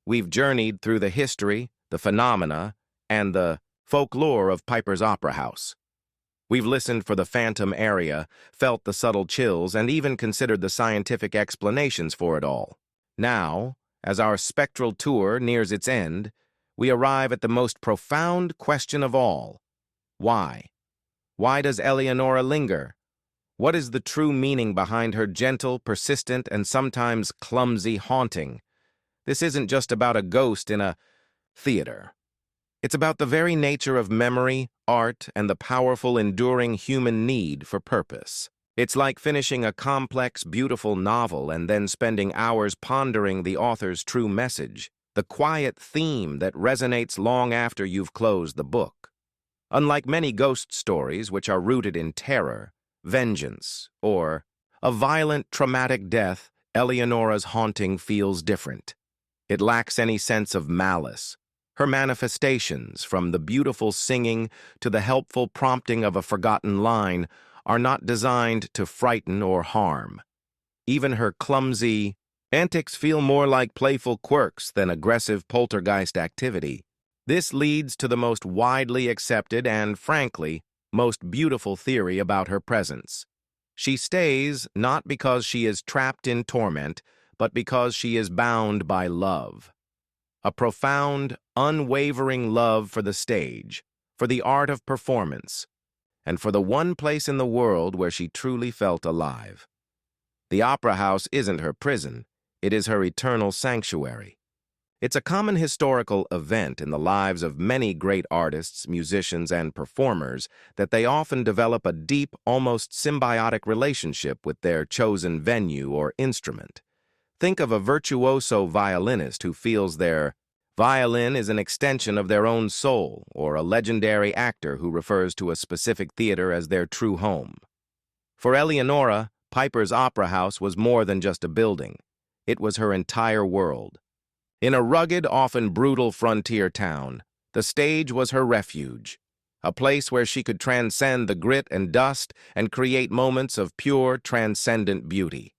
We've journeyed through the history, the phenomena, and the folklore of Piper's Opera House. We've listened for the phantom Aria, felt the subtle chills, and even considered the scientific explanations for it all. Now, as our spectral tour nears its end, we arrive at the most profound question of all. Why? Why does Eleonora linger? What is the true meaning behind her gentle, persistent, and sometimes clumsy haunting? This isn't just about a ghost in a theater. It's about the very nature of memory, art, and the powerful, enduring human need for purpose. It's like finishing a complex, beautiful novel and then spending hours pondering the author's true message, the quiet theme that resonates long after you've closed the book. Unlike many ghost stories, which are rooted in terror, vengeance, or a violent, traumatic death, Eleonora's haunting feels different. It lacks any sense of malice. Her manifestations, from the beautiful singing to the helpful prompting of a forgotten line, are not designed to frighten or harm. Even her clumsy antics feel more like playful quirks than aggressive poltergeist activity. This leads to the most widely accepted and, frankly, most beautiful theory about her presence. She stays not because she is trapped in torment, but because she is bound by love. A profound, unwavering love for the stage, for the art of performance, and for the one place in the world where she truly felt alive. The opera house isn't her prison, it is her eternal sanctuary. It's a common historical event in the lives of many great artists, musicians, and performers that they often develop a deep, almost symbiotic relationship with their chosen venue or instrument. Think of a virtuoso violinist who feels their violin is an extension of their own soul, or a legendary actor who refers to a specific theater as their true home. For Eleonora, Piper's Opera House was more than just a building. It was her entire world. In a rugged, often brutal frontier town, the stage was her refuge, a place where she could transcend the grit and dust and create moments of pure, transcendent beauty.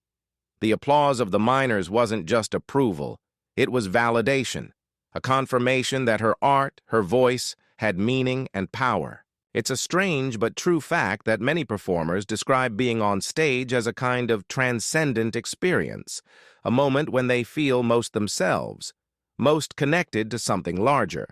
The applause of the miners wasn't just approval, it was validation, a confirmation that her art, her voice, had meaning and power. It's a strange but true fact that many performers describe being on stage as a kind of transcendent experience, a moment when they feel most themselves, most connected to something larger.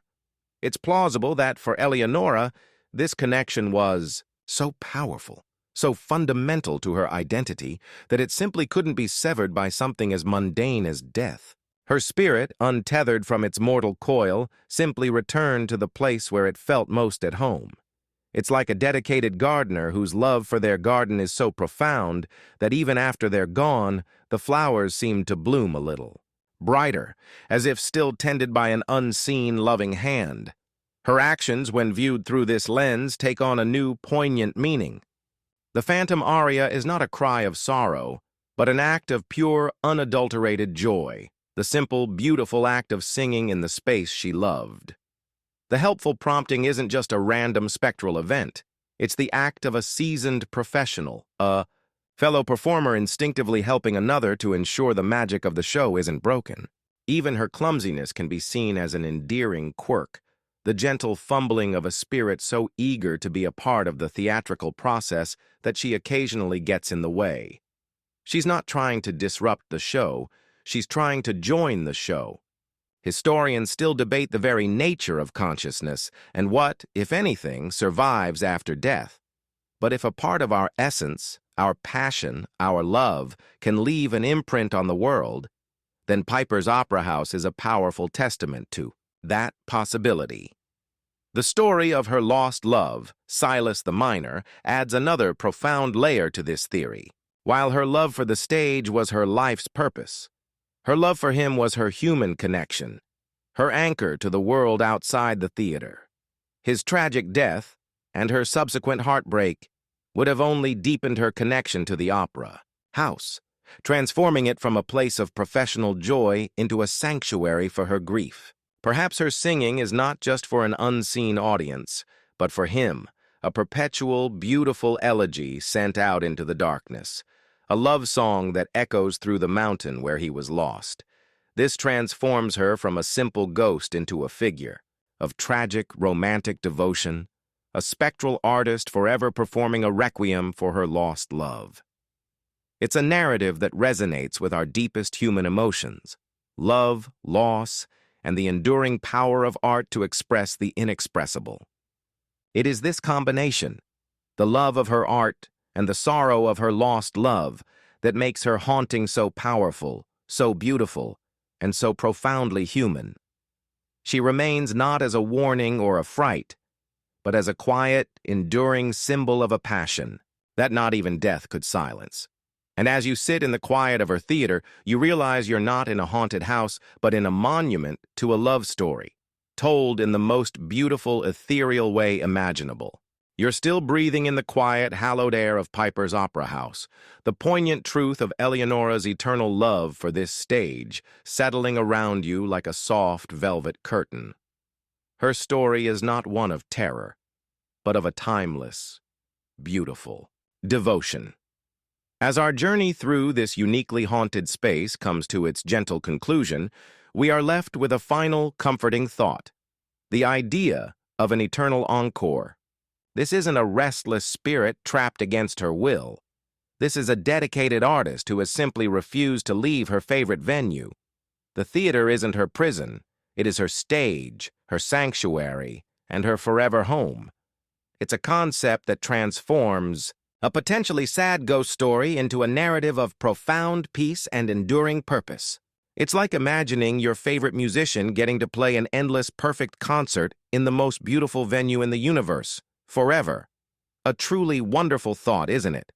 It's plausible that for Eleonora, this connection was so powerful, so fundamental to her identity, that it simply couldn't be severed by something as mundane as death. Her spirit, untethered from its mortal coil, simply returned to the place where it felt most at home. It's like a dedicated gardener whose love for their garden is so profound that even after they're gone, the flowers seem to bloom a little, brighter, as if still tended by an unseen, loving hand. Her actions, when viewed through this lens, take on a new, poignant meaning. The phantom aria is not a cry of sorrow, but an act of pure, unadulterated joy, the simple, beautiful act of singing in the space she loved. The helpful prompting isn't just a random spectral event. It's the act of a seasoned professional, a fellow performer instinctively helping another to ensure the magic of the show isn't broken. Even her clumsiness can be seen as an endearing quirk, the gentle fumbling of a spirit so eager to be a part of the theatrical process that she occasionally gets in the way. She's not trying to disrupt the show, she's trying to join the show. Historians still debate the very nature of consciousness and what, if anything, survives after death. But if a part of our essence, our passion, our love, can leave an imprint on the world, then Piper's Opera House is a powerful testament to that possibility. The story of her lost love, Silas the Miner, adds another profound layer to this theory. While her love for the stage was her life's purpose, her love for him was her human connection, her anchor to the world outside the theater. His tragic death, and her subsequent heartbreak, would have only deepened her connection to the opera house, transforming it from a place of professional joy into a sanctuary for her grief. Perhaps her singing is not just for an unseen audience, but for him, a perpetual, beautiful elegy sent out into the darkness, a love song that echoes through the mountain where he was lost. This transforms her from a simple ghost into a figure of tragic, romantic devotion, a spectral artist forever performing a requiem for her lost love. It's a narrative that resonates with our deepest human emotions, love, loss, and the enduring power of art to express the inexpressible. It is this combination, the love of her art and the sorrow of her lost love, that makes her haunting so powerful, so beautiful, and so profoundly human. She remains not as a warning or a fright, but as a quiet, enduring symbol of a passion that not even death could silence. And as you sit in the quiet of her theater, you realize you're not in a haunted house, but in a monument to a love story, told in the most beautiful, ethereal way imaginable. You're still breathing in the quiet, hallowed air of Piper's Opera House, the poignant truth of Eleonora's eternal love for this stage, settling around you like a soft velvet curtain. Her story is not one of terror, but of a timeless, beautiful devotion. As our journey through this uniquely haunted space comes to its gentle conclusion, we are left with a final, comforting thought: the idea of an eternal encore. This isn't a restless spirit trapped against her will. This is a dedicated artist who has simply refused to leave her favorite venue. The theater isn't her prison. It is her stage, her sanctuary, and her forever home. It's a concept that transforms a potentially sad ghost story into a narrative of profound peace and enduring purpose. It's like imagining your favorite musician getting to play an endless, perfect concert in the most beautiful venue in the universe, forever. A truly wonderful thought, isn't it?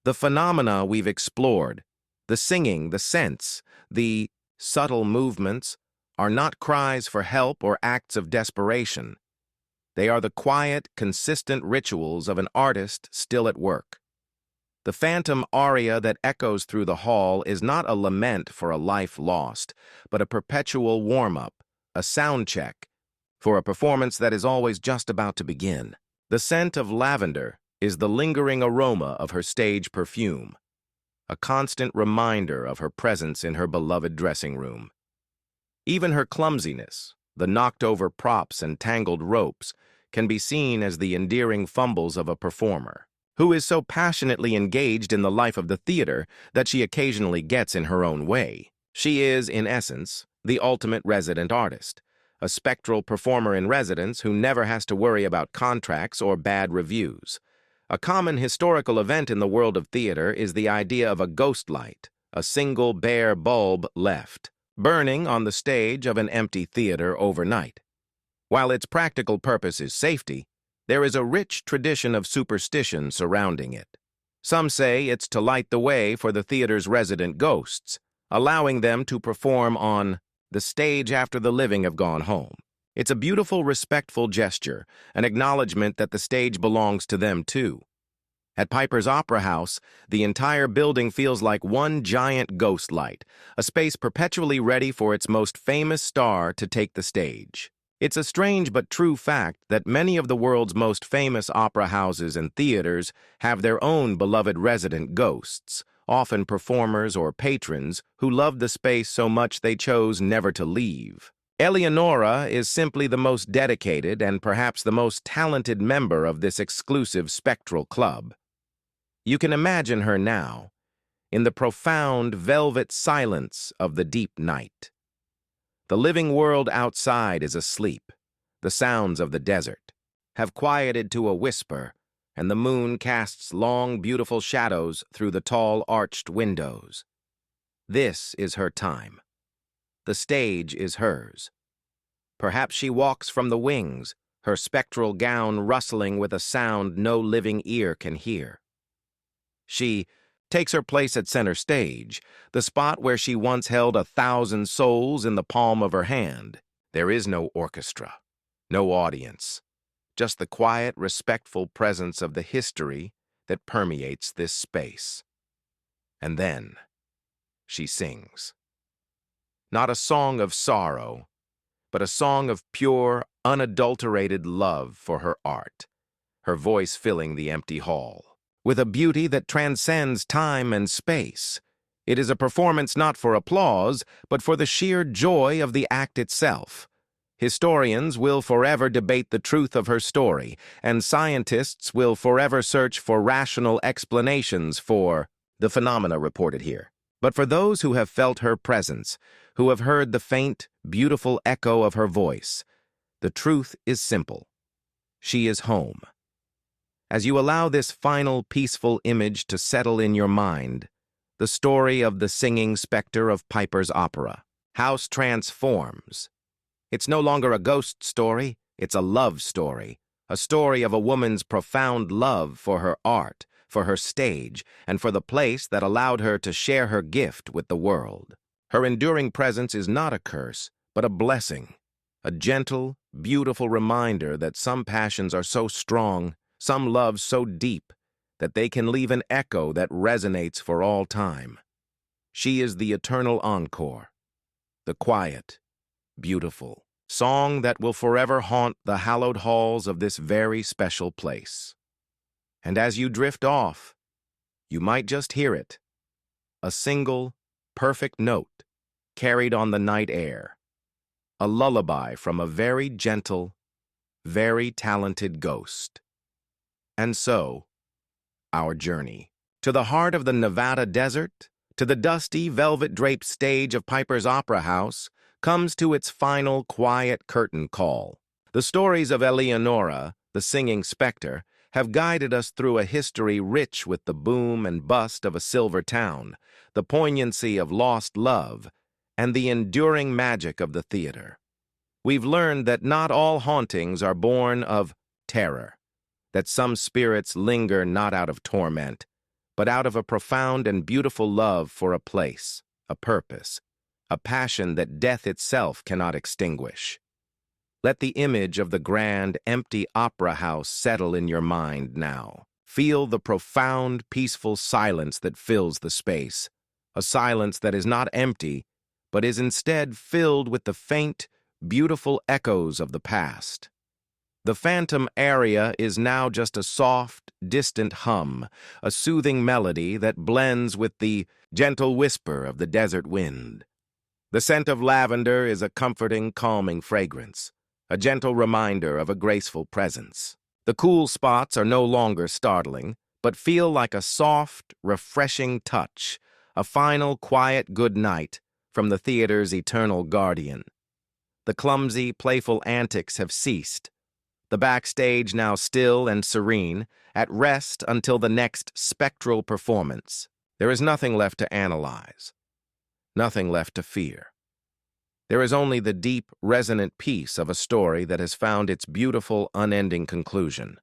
The phenomena we've explored, the singing, the sense, the subtle movements, are not cries for help or acts of desperation. They are the quiet, consistent rituals of an artist still at work. The phantom aria that echoes through the hall is not a lament for a life lost, but a perpetual warm-up, a sound check, for a performance that is always just about to begin. The scent of lavender is the lingering aroma of her stage perfume, a constant reminder of her presence in her beloved dressing room. Even her clumsiness, the knocked-over props and tangled ropes, can be seen as the endearing fumbles of a performer, who is so passionately engaged in the life of the theater that she occasionally gets in her own way. She is, in essence, the ultimate resident artist, a spectral performer in residence who never has to worry about contracts or bad reviews. A common historical event in the world of theater is the idea of a ghost light, a single bare bulb left, burning on the stage of an empty theater overnight. While its practical purpose is safety, there is a rich tradition of superstition surrounding it. Some say it's to light the way for the theater's resident ghosts, allowing them to perform on the stage after the living have gone home. It's a beautiful, respectful gesture, an acknowledgement that the stage belongs to them too. At Piper's Opera House, the entire building feels like one giant ghost light, a space perpetually ready for its most famous star to take the stage. It's a strange but true fact that many of the world's most famous opera houses and theaters have their own beloved resident ghosts, often performers or patrons who loved the space so much they chose never to leave. Eleonora is simply the most dedicated and perhaps the most talented member of this exclusive spectral club. You can imagine her now, in the profound velvet silence of the deep night. The living world outside is asleep. The sounds of the desert have quieted to a whisper, and the moon casts long, beautiful shadows through the tall, arched windows. This is her time. The stage is hers. Perhaps she walks from the wings, her spectral gown rustling with a sound no living ear can hear. She takes her place at center stage, the spot where she once held 1,000 souls in the palm of her hand. There is no orchestra, no audience, just the quiet, respectful presence of the history that permeates this space. And then she sings. Not a song of sorrow, but a song of pure, unadulterated love for her art, her voice filling the empty hall. With a beauty that transcends time and space. It is a performance not for applause, but for the sheer joy of the act itself. Historians will forever debate the truth of her story, and scientists will forever search for rational explanations for the phenomena reported here. But for those who have felt her presence, who have heard the faint, beautiful echo of her voice, the truth is simple. She is home. As you allow this final, peaceful image to settle in your mind, the story of the singing specter of Piper's Opera House transforms. It's no longer a ghost story, it's a love story, a story of a woman's profound love for her art, for her stage, and for the place that allowed her to share her gift with the world. Her enduring presence is not a curse, but a blessing, a gentle, beautiful reminder that some passions are so strong, some loves so deep, that they can leave an echo that resonates for all time. She is the eternal encore, the quiet, beautiful song that will forever haunt the hallowed halls of this very special place. And as you drift off, you might just hear it, a single, perfect note carried on the night air, a lullaby from a very gentle, very talented ghost. And so, our journey to the heart of the Nevada desert, to the dusty, velvet-draped stage of Piper's Opera House, comes to its final, quiet curtain call. The stories of Eleonora, the singing specter, have guided us through a history rich with the boom and bust of a silver town, the poignancy of lost love, and the enduring magic of the theater. We've learned that not all hauntings are born of terror, that some spirits linger not out of torment, but out of a profound and beautiful love for a place, a purpose, a passion that death itself cannot extinguish. Let the image of the grand, empty opera house settle in your mind now. Feel the profound, peaceful silence that fills the space, a silence that is not empty, but is instead filled with the faint, beautiful echoes of the past. The phantom Aria is now just a soft, distant hum, a soothing melody that blends with the gentle whisper of the desert wind. The scent of lavender is a comforting, calming fragrance, a gentle reminder of a graceful presence. The cool spots are no longer startling, but feel like a soft, refreshing touch, a final, quiet good night from the theater's eternal guardian. The clumsy, playful antics have ceased, the backstage now still and serene, at rest until the next spectral performance. There is nothing left to analyze, nothing left to fear. There is only the deep, resonant peace of a story that has found its beautiful, unending conclusion.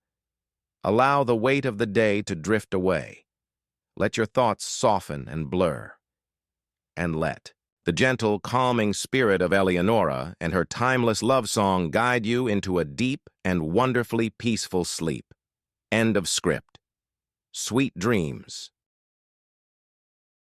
Allow the weight of the day to drift away. Let your thoughts soften and blur. And let the gentle, calming spirit of Eleonora and her timeless love song guide you into a deep and wonderfully peaceful sleep. End of script. Sweet dreams.